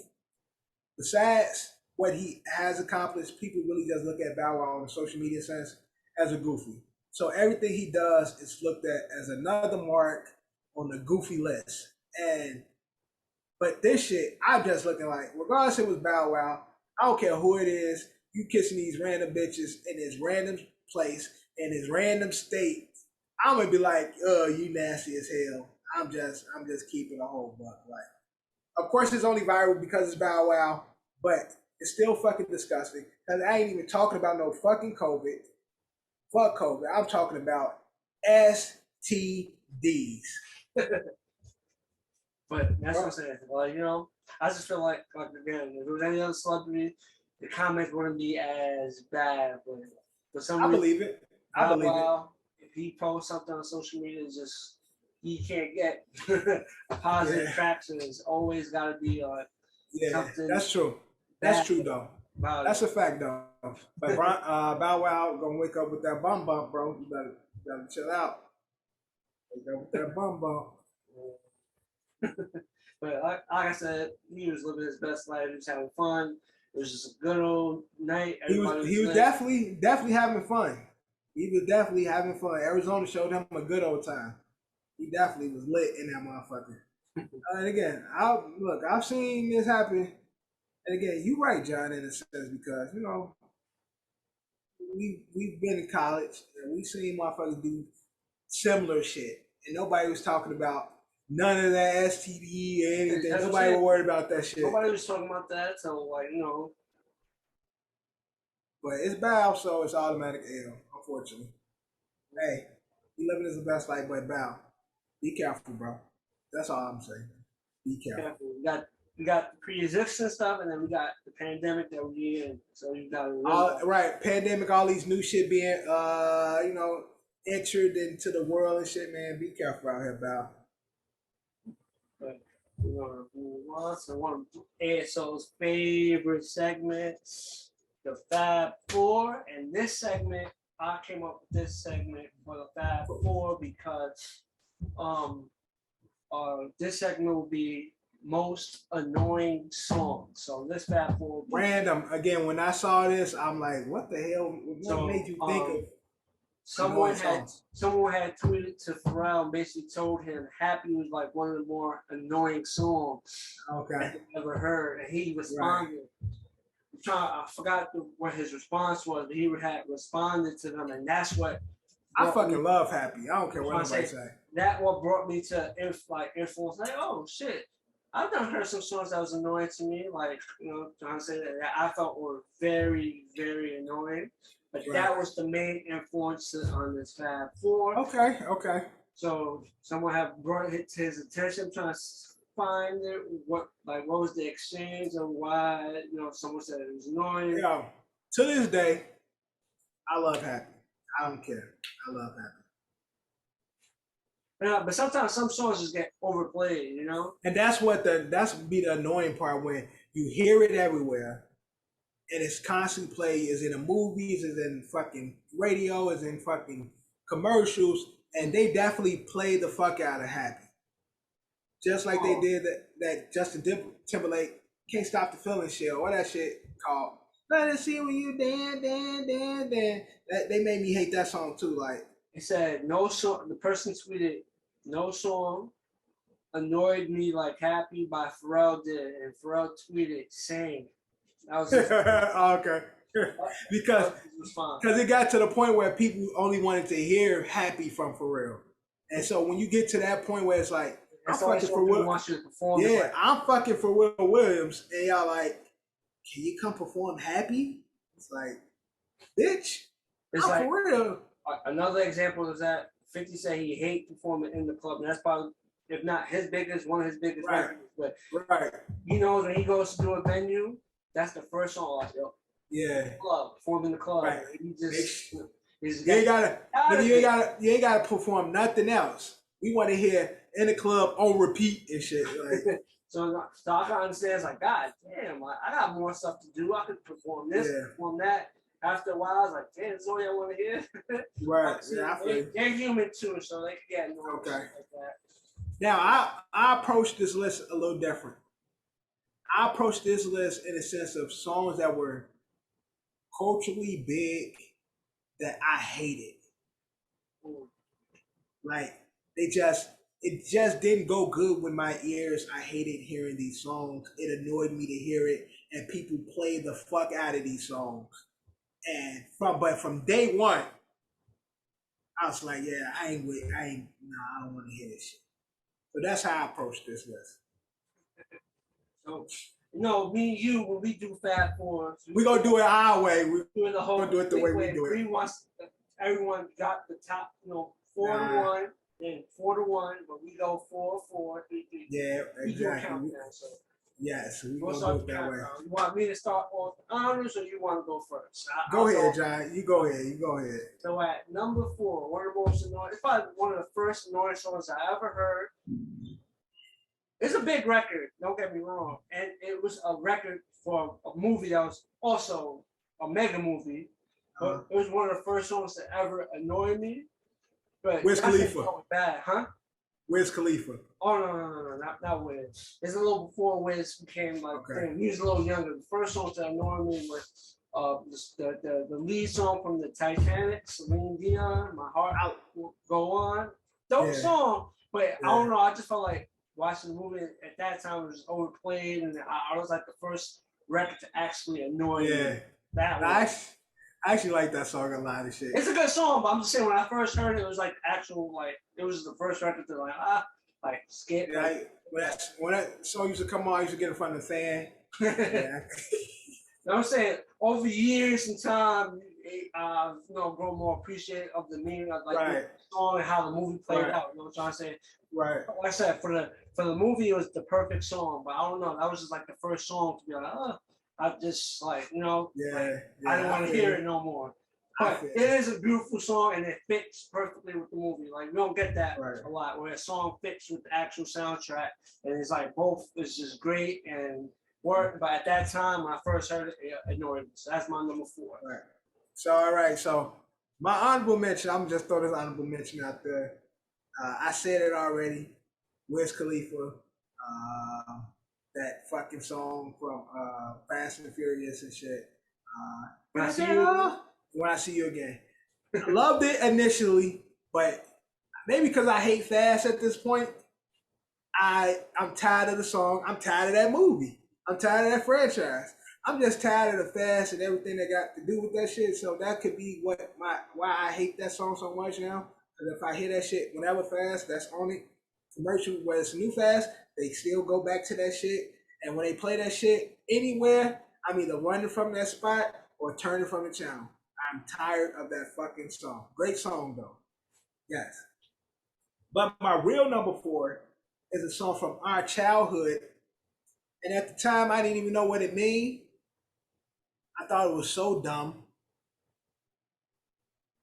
besides what he has accomplished, people really just look at Bow Wow on the social media sense as a goofy. So everything he does is looked at as another mark on the goofy list. But this shit, I'm just looking like, regardless if it was Bow Wow, I don't care who it is, you kissing these random bitches in this random place, in this random state, I'm gonna be like, you nasty as hell. I'm just keeping a whole buck. Like, of course it's only viral because it's Bow Wow, but it's still fucking disgusting. Cause I ain't even talking about no fucking COVID. Fuck COVID. I'm talking about STDs. But that's what I'm saying. Like, I just feel like again, if there was any other celebrity, the comments wouldn't be as bad. But for some reason, I believe it. If he posts something on social media, it's just he can't get a positive traction. It's always got to be something. That's true. That's true though. That's a fact though. But Bow Wow gonna wake up with that bum bump, bro. You better chill out. Wake up with that bum bump. But like I said, he was living his best life. He was having fun. It was just a good old night. He was definitely having fun. He was definitely having fun. Arizona showed him a good old time. He definitely was lit in that motherfucker. And again, I've seen this happen. And again, you're right, John, in a sense, because we've been in college and we've seen motherfuckers do similar shit, and nobody was talking about none of that STD or anything. Nobody was worried about that shit. Nobody was talking about that, so But it's Bow, so it's automatic L, unfortunately. Hey, he living his best life, but Bow, be careful, bro. That's all I'm saying. Be careful. We got the pre-existing stuff, and then we got the pandemic that we're in. So you got right, pandemic, all these new shit being, entered into the world and shit, man. Be careful out here, Bow. But we're gonna move on to one of A.S.O's favorite segments, the Fab Four, and this segment, I came up with this segment for the Fab Four because, this segment will be most annoying song. So this Fab Four random. Again, when I saw this, I'm like, what the hell? What made you think of? Someone had tweeted to Pharrell and basically told him "Happy" was like one of the more annoying songs I've ever heard, and he responded. Right. I forgot what his response was, but he had responded to them, and that's what I fucking love "Happy." I don't care what anybody say. That what brought me to influence. Like, oh shit. I've done heard some songs that was annoying to me, like, you know, John said that I felt were very, very annoying. But that was the main influence on this Fab Four. Okay. So someone have brought it to his attention. I'm trying to find it. What was the exchange and why? You know, someone said it was annoying. Yo, to this day, I love Happy. I don't care. I love Happy. Yeah, but sometimes some songs just get overplayed, you know. And that's be the annoying part when you hear it everywhere, and it's constantly played. Is in the movies, is in fucking radio, is in fucking commercials, and they definitely play the fuck out of Happy. Just like they did that Justin Timberlake Can't Stop the Feeling shit, or that shit called Let Us See When You Dan. That they made me hate that song too. Like it said, no song. The person tweeted, "No song annoyed me like Happy by Pharrell did," and Pharrell tweeted, "Same." That was just, okay. because it got to the point where people only wanted to hear Happy from Pharrell, and so when you get to that point where it's like, I'm fucking for Will. Yeah, I'm fucking for Will Williams, and y'all like, can you come perform Happy? It's like, bitch, it's I'm like, for real. Another example is that 50 said he hates performing in the club, and that's probably, if not one of his biggest records. But he knows when he goes to do a venue, that's the first song. Like, yo, club, performing the club. Right. He just, you ain't gotta perform nothing else. We want to hear in the club on repeat and shit. Like, so I can understand. It's like, God damn, I got more stuff to do. I could perform this, perform that. After a while, I was like, damn, this is all I want to hear. Right. They're human too, so they can get annoyed like that. Now, I approached this list a little different. I approached this list in the sense of songs that were culturally big that I hated. Like, it just didn't go good with my ears. I hated hearing these songs. It annoyed me to hear it, and people play the fuck out of these songs. And from day one, I was like, yeah, I don't want to hear this shit. So that's how I approached this list. So, you know, me and you, when we do Fab Fours, we're gonna do it our way. We're gonna do it the way we do it. Everyone got the top, 4-1, then 4-1, but we go 4-4, 3-3. Yeah, exactly. Yes, we're gonna do it that way. You want me to start off the honors, or you want to go first? Go ahead, John. You go ahead. So at number 4, one of the most annoying, it's probably one of the first annoying songs I ever heard. It's a big record, don't get me wrong. And it was a record for a movie that was also a mega movie. But it was one of the first songs that ever annoyed me. But Wiz Khalifa. Bad, huh? Wiz Khalifa. Oh, no, not Wiz. It's a little before Wiz became like, he was a little younger. The first song that annoyed me was the lead song from the Titanic, Celine Dion, My Heart Will Go On. Dope song, but I don't know, I just felt like watching the movie at that time it was overplayed, and I was like the first record to actually annoy me. That way. I actually like that song a lot of shit. It's a good song, but I'm just saying when I first heard it, it was like actual, like, it was the first record to skip. Yeah, when that song used to come on, I used to get in front of the fan. Yeah. I'm saying over years and time, grow more appreciative of the meaning of the song and how the movie played out. You know what I'm trying to say? Right. Like I said, for the movie, it was the perfect song, but I don't know. That was just like the first song to be like, I just I didn't want to hear it no more. But it is a beautiful song, and it fits perfectly with the movie. Like, we don't get that a lot, where a song fits with the actual soundtrack, and it's like both is just great and work. But at that time, when I first heard it, it annoyed me. So that's my number 4. Right. So, all right. So, my honorable mention, I'm just throw this honorable mention out there. I said it already. Wiz Khalifa. That fucking song from Fast and Furious and shit. When I see you again. I loved it initially, but maybe because I hate Fast at this point, I'm tired of the song. I'm tired of that movie. I'm tired of that franchise. I'm just tired of the Fast and everything that got to do with that shit. So that could be why I hate that song so much now. Because if I hear that shit whenever Fast, that's on it. commercial where it's new fast, they still go back to that shit. And when they play that shit anywhere, I'm either running from that spot or turning from the channel. I'm tired of that fucking song. Great song though. Yes. But my real number 4 is a song from our childhood. And at the time I didn't even know what it mean. I thought it was so dumb.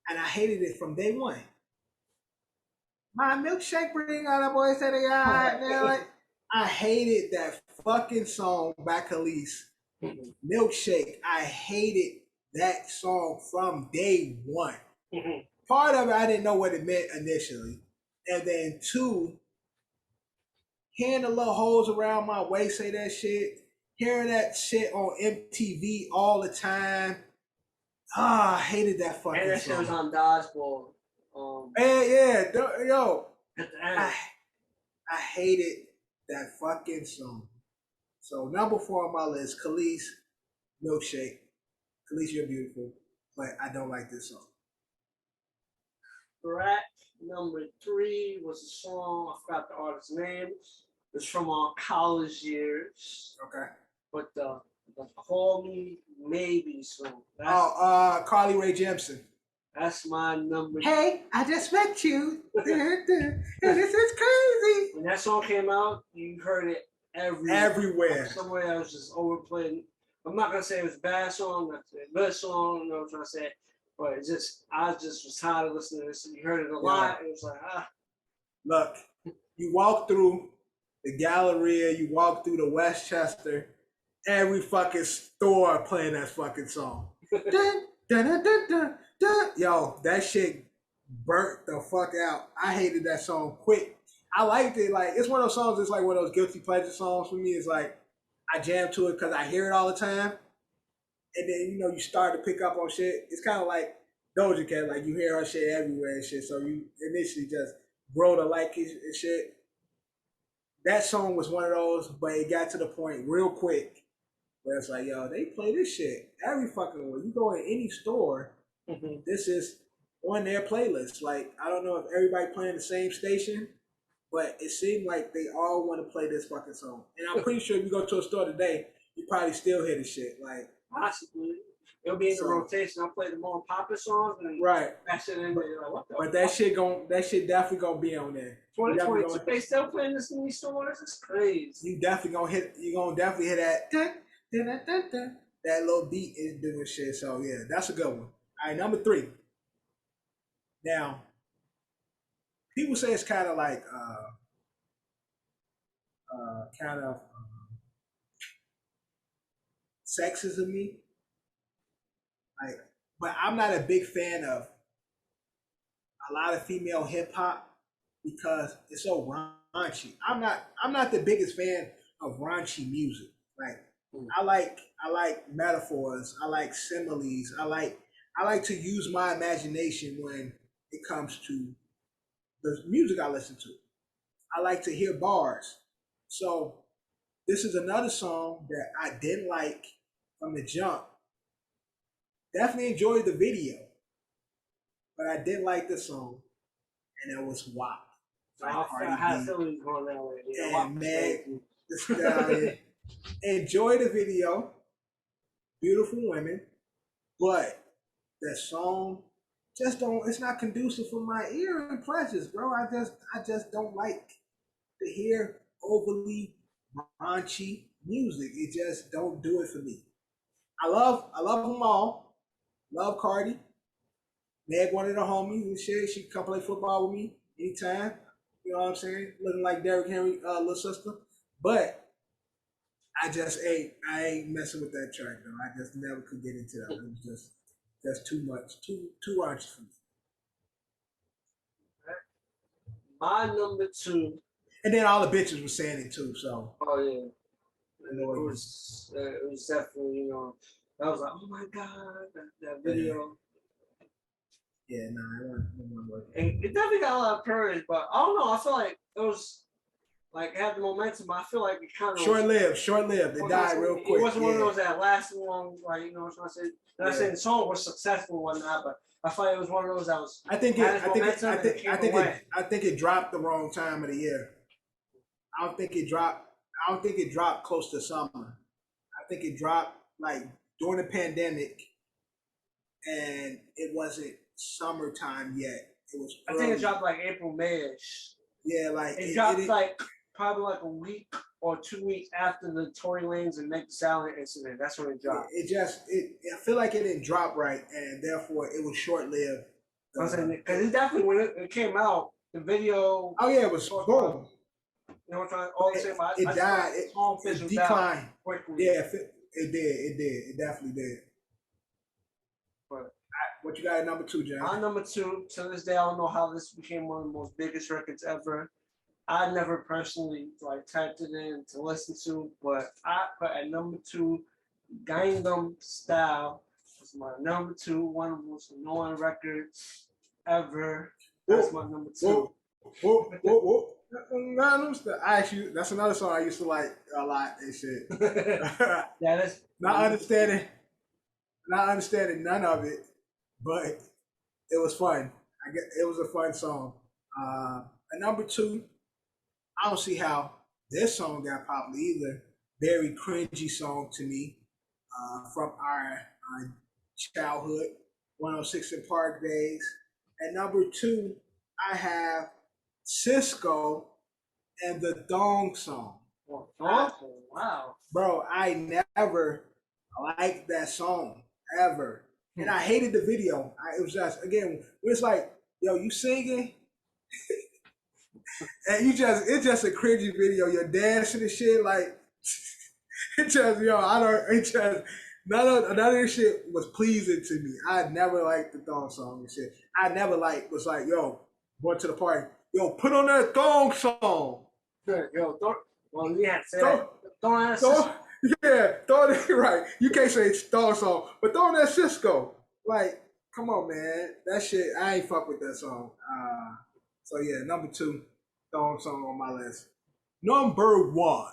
And I hated it from day one. My milkshake bring all the boys to the yard. I hated that fucking song by Khalees. Milkshake. I hated that song from day one. Part of it, I didn't know what it meant initially. And then 2, hearing the little holes around my waist say that shit, hearing that shit on MTV all the time. I hated that fucking song. And that shit was on Dodgeball. Yo. At the end. I hated that fucking song. So number 4 on my list, Khalees, Milkshake. Khalees, you're beautiful, but I don't like this song. Track number 3 was a song, I forgot the artist's name. It's from our college years. Okay. But the Call Me Maybe song. Carly Rae Jepsen. That's my number. Hey, I just met you. And this is crazy. When that song came out, you heard it everywhere. Somewhere else just overplayed. I'm not gonna say it was a bad song, not a good song, you know what I'm trying to say. But I just was tired of listening to this. You heard it a lot. It was like, Look, you walk through the Galleria, you walk through the Westchester, every fucking store playing that fucking song. Dun, dun, dun, dun, dun, dun. Yo, that shit burnt the fuck out. I hated that song quick. I liked it. Like, it's one of those songs, it's like one of those guilty pleasure songs for me. It's like, I jam to it because I hear it all the time. And then, you start to pick up on shit. It's kind of like Doja Cat. Like, you hear her shit everywhere and shit. So you initially just grow to like it and shit. That song was one of those, but it got to the point real quick where it's like, yo, they play this shit every fucking way. You go in any store, this is on their playlist. Like, I don't know if everybody playing the same station, but it seemed like they all want to play this fucking song. And I'm pretty sure if you go to a store today, you probably still hear the shit. Like, possibly. It'll be in the rotation. I'll play the more popular songs and that shit in there. You're like, what the fuck? That shit definitely gonna be on there. 2022, they still playing this in these stores? It's crazy. You gonna definitely hit that that little beat is doing shit. So yeah, that's a good one. All right, number 3. Now, people say it's kind of like sexist of me. Like, but I'm not a big fan of a lot of female hip hop because it's so raunchy. I'm not the biggest fan of raunchy music. Like, I like metaphors. I like similes. I like to use my imagination when it comes to the music I listen to. I like to hear bars. So this is another song that I didn't like from the jump. Definitely enjoyed the video, but I didn't like the song, and it was WAP. I had a feeling going that way. Yeah, and Meg Thee Stallion. Enjoy the video, beautiful women, but the song just don't. It's not conducive for my ear and pleasures, bro. I just don't like to hear overly raunchy music. It just don't do it for me. I love them all. Love Cardi. Meg, one of the homies and shit. She can come play football with me anytime. You know what I'm saying? Looking like Derrick Henry, little sister. But I ain't messing with that track though. I just never could get into that. It was just too much, too raunchy for me. My number 2. And then all the bitches were saying it too. So. Oh yeah. And it was definitely, I was like, oh my god, that video. Yeah, it wasn't working. And it definitely got a lot of courage, but I don't know. I feel like it was like it had the momentum, but I feel like it kind of short lived. It died real quick. It wasn't one of those that lasted long, like what I'm saying. I'm not saying the song was successful and whatnot, but I felt like it was one of those that was. I think it dropped the wrong time of the year. I don't think it dropped. I don't think it dropped close to summer. I think it dropped like during the pandemic, and it wasn't summertime yet. It was. I think it dropped like April, May-ish. Yeah, like it dropped like probably like a week or 2 weeks after the Tory Lanez and Meg Thee Stallion incident. That's when it dropped. I feel like it didn't drop right, and therefore it was short lived. I'm saying because it definitely when it came out, the video. Oh yeah, it was boom. You know what I'm trying all saying? It died. It declined quickly. Yeah, it did. It definitely did. But what you got at number 2, John? My number 2, to this day, I don't know how this became one of the most biggest records ever. I never personally like typed it in to listen to, but I put at number 2, Gangnam Style was my number 2, one of the most annoying records ever. That's my number 2. Whoa. I actually, that's another song I used to like a lot and shit. Yeah, that's not understanding none of it, but it was fun. It was a fun song. At number 2, I don't see how this song got popular either. Very cringy song to me, from our childhood, 106 in Park days. At number 2, I have Cisco and the Thong Song. Wow. Bro, I never liked that song ever. And I hated the video. It was just, again, it's like, yo, you singing? And it's just a cringy video. You're dancing and shit. Like, none of this shit was pleasing to me. I never liked the thong song and shit. I never was like, yo, going to the party. Yo, put on that thong song. Yo, well, yeah, throw it right. You can't say thong song, but throw on that Cisco. Like, come on, man. That shit, I ain't fuck with that song. So yeah, number 2, thong song on my list. Number 1.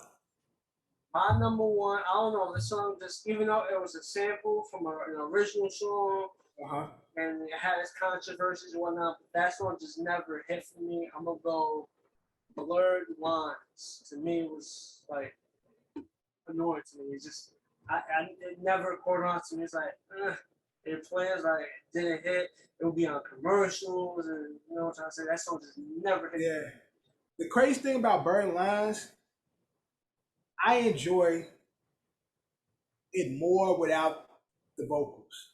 My number 1, I don't know, the song just, even though it was a sample from an original song, and it had its controversies and whatnot, but that song just never hit for me. I'm gonna go Blurred Lines. To me, it was like annoying to me. It's just, it never caught on to me. It's like, it plays like it didn't hit. It would be on commercials, and you know what I'm trying to say. That song just never hit. Yeah. The crazy thing about Blurred Lines, I enjoy it more without the vocals.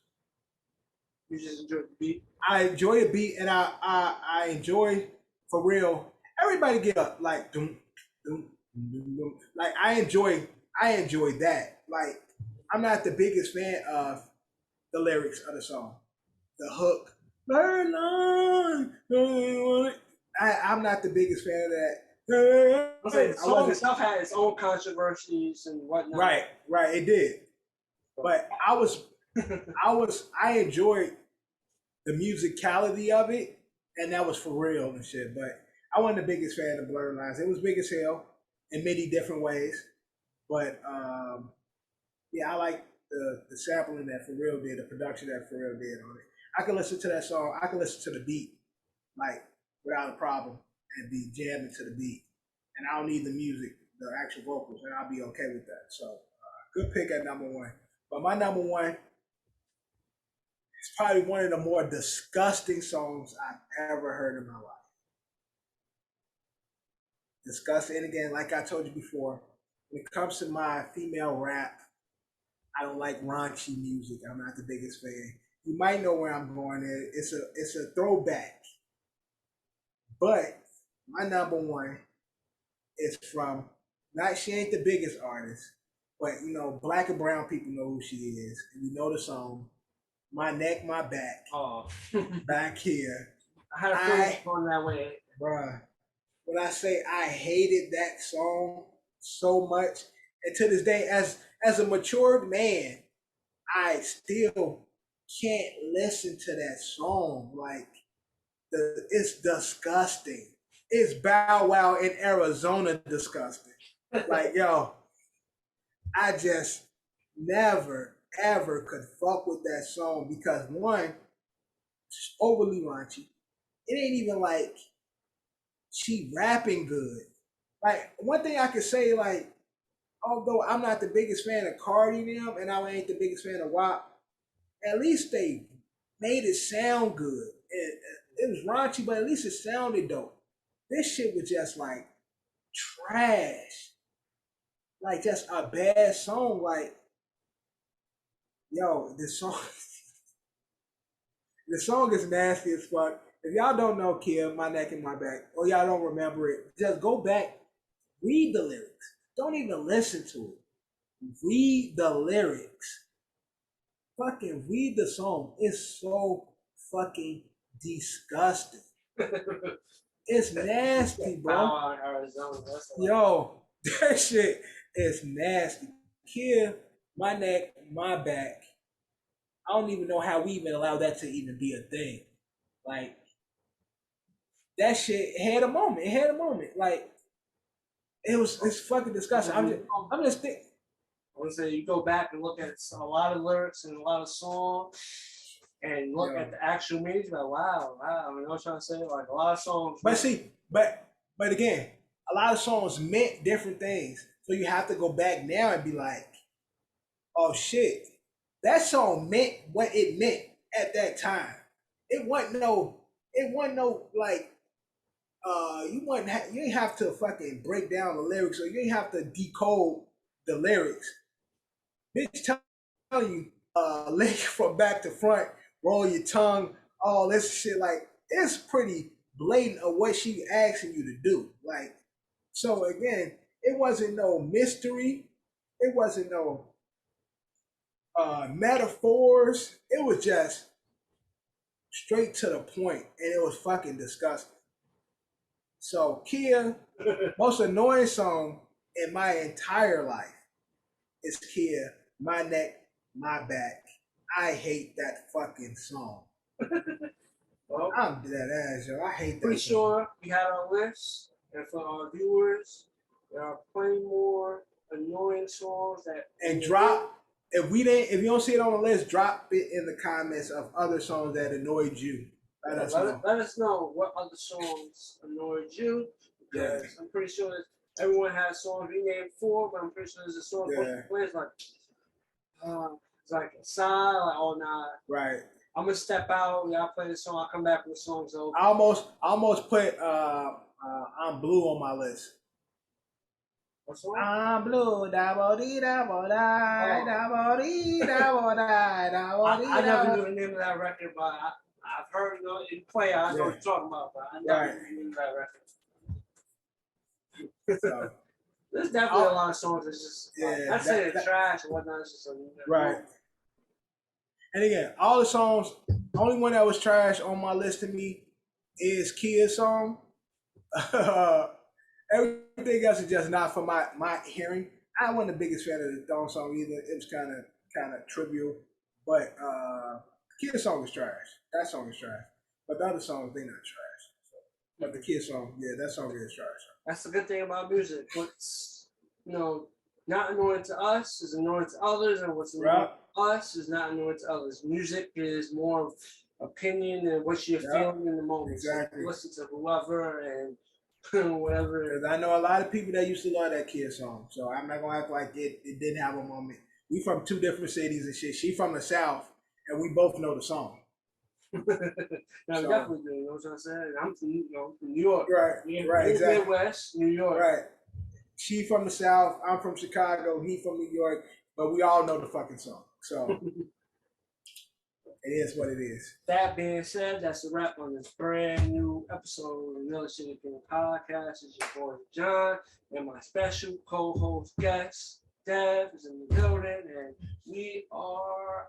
You just enjoy the beat? I enjoy the beat, and I enjoy, for real, everybody get up, like, doom, doom, doom, doom. Like, I enjoy that. Like, I'm not the biggest fan of the lyrics of the song. The hook, I'm not the biggest fan of that. The song itself had its own controversies and whatnot. Right, it did. But I enjoyed the musicality of it, and that was for real and shit. But I wasn't the biggest fan of Blurred Lines. It was big as hell in many different ways. But yeah, I like the sampling that For Real did, the production that For Real did on it. I can listen to that song. I can listen to the beat, like, without a problem, and be jamming to the beat. And I don't need the music, the actual vocals, and I'll be okay with that. So, good pick at number 1. But my number 1 is probably one of the more disgusting songs I've ever heard in my life. Disgusting. And again, like I told you before, when it comes to my female rap, I don't like raunchy music. I'm not the biggest fan. You might know where I'm going there. It's a throwback. But my number 1 is from, she ain't the biggest artist, but you know, black and brown people know who she is. And you know the song, My Neck, My Back. Oh. Back here. I had a feeling going that way. Bruh, when I say I hated that song so much, and to this day, as a matured man, I still can't listen to that song. Like, it's disgusting. It's Bow Wow in Arizona disgusting. Like, yo, I just never, ever could fuck with that song because, one, it's overly raunchy. It ain't even like she rapping good. like one thing I could say, like, although I'm not the biggest fan of Cardi and them, and I ain't the biggest fan of WAP, at least they made it sound good. It was raunchy, but at least it sounded dope. This shit was just like trash, like just a bad song. Like, yo, this song, the song is nasty as fuck. If y'all don't know Kia, My Neck and My Back, or y'all don't remember it, just go back, read the lyrics. Don't even listen to it. Read the lyrics. Fucking read the song. It's so fucking disgusting. It's nasty, bro. Yo, that shit is nasty. Kia, My Neck, My Back. I don't even know how we even allow that to even be a thing. Like, that shit had a moment. It had a moment. Like, it's fucking disgusting. I'm just thinking. I would say you go back and look at a lot of lyrics and a lot of songs and look at the actual meaning, like wow. I mean, I'm trying to say, like a lot of songs. But see, but again, a lot of songs meant different things. So you have to go back now and be like, oh shit, that song meant what it meant at that time. It wasn't no like you didn't have to fucking break down the lyrics, or you didn't have to decode the lyrics. Bitch telling you lick from back to front, roll your tongue, all this shit. Like, it's pretty blatant of what she asking you to do. Like, so again, it wasn't no mystery. It wasn't no metaphors. It was just straight to the point, and it was fucking disgusting. So Kia, most annoying song in my entire life is Kia, My Neck, My Back. I hate that fucking song. Well, I'm dead ass, yo. I hate that. Pretty sure we had our list, and for our viewers, there are plenty more annoying songs that. And drop. If you don't see it on the list, drop it in the comments of other songs that annoyed you. Let us know what other songs annoyed you. Because I'm pretty sure that everyone has songs we named for, but I'm pretty sure there's a song that plays like it's like a sigh, like oh nah. Right. I'm gonna step out, y'all play the song, I'll come back when the song's over. I almost put I'm Blue on my list. What song? I'm blue, da bo dee da bo die, da bo dee da bo die, da bo dee. I never knew the name of that record, but I've heard it play. I know what you're talking about, but I never knew the name of that record. So, there's definitely a lot of songs that's just I say it's trash and whatnot. It's just right. And again, all the songs, the only one that was trash on my list to me is Kia's song. Everything else is just not for my hearing. I wasn't the biggest fan of the Thong song either. It was kind of trivial, but Kia's song is trash. That song is trash. But the other songs, they're not trash. So, but the Kia song, that song is trash. That's the good thing about music. What's not annoying to us is annoying to others, and what's annoying to us is not annoying to others. Music is more of opinion and what you're feeling in the moment. Exactly. So listen to whoever and whatever. Because I know a lot of people that used to love that Kia song, so I'm not gonna act like it didn't have a moment. We from two different cities and shit. She from the South, and we both know the song. No, definitely do. You know what I'm saying? I'm from New York. Right, exactly. Midwest, New York. Right. She from the South. I'm from Chicago. He from New York. But we all know the fucking song. So it is what it is. That being said, that's a wrap on this brand new episode of the Another Shit Opinion Podcast. It's your boy John and my special co-host guest Dev is in the building, and we are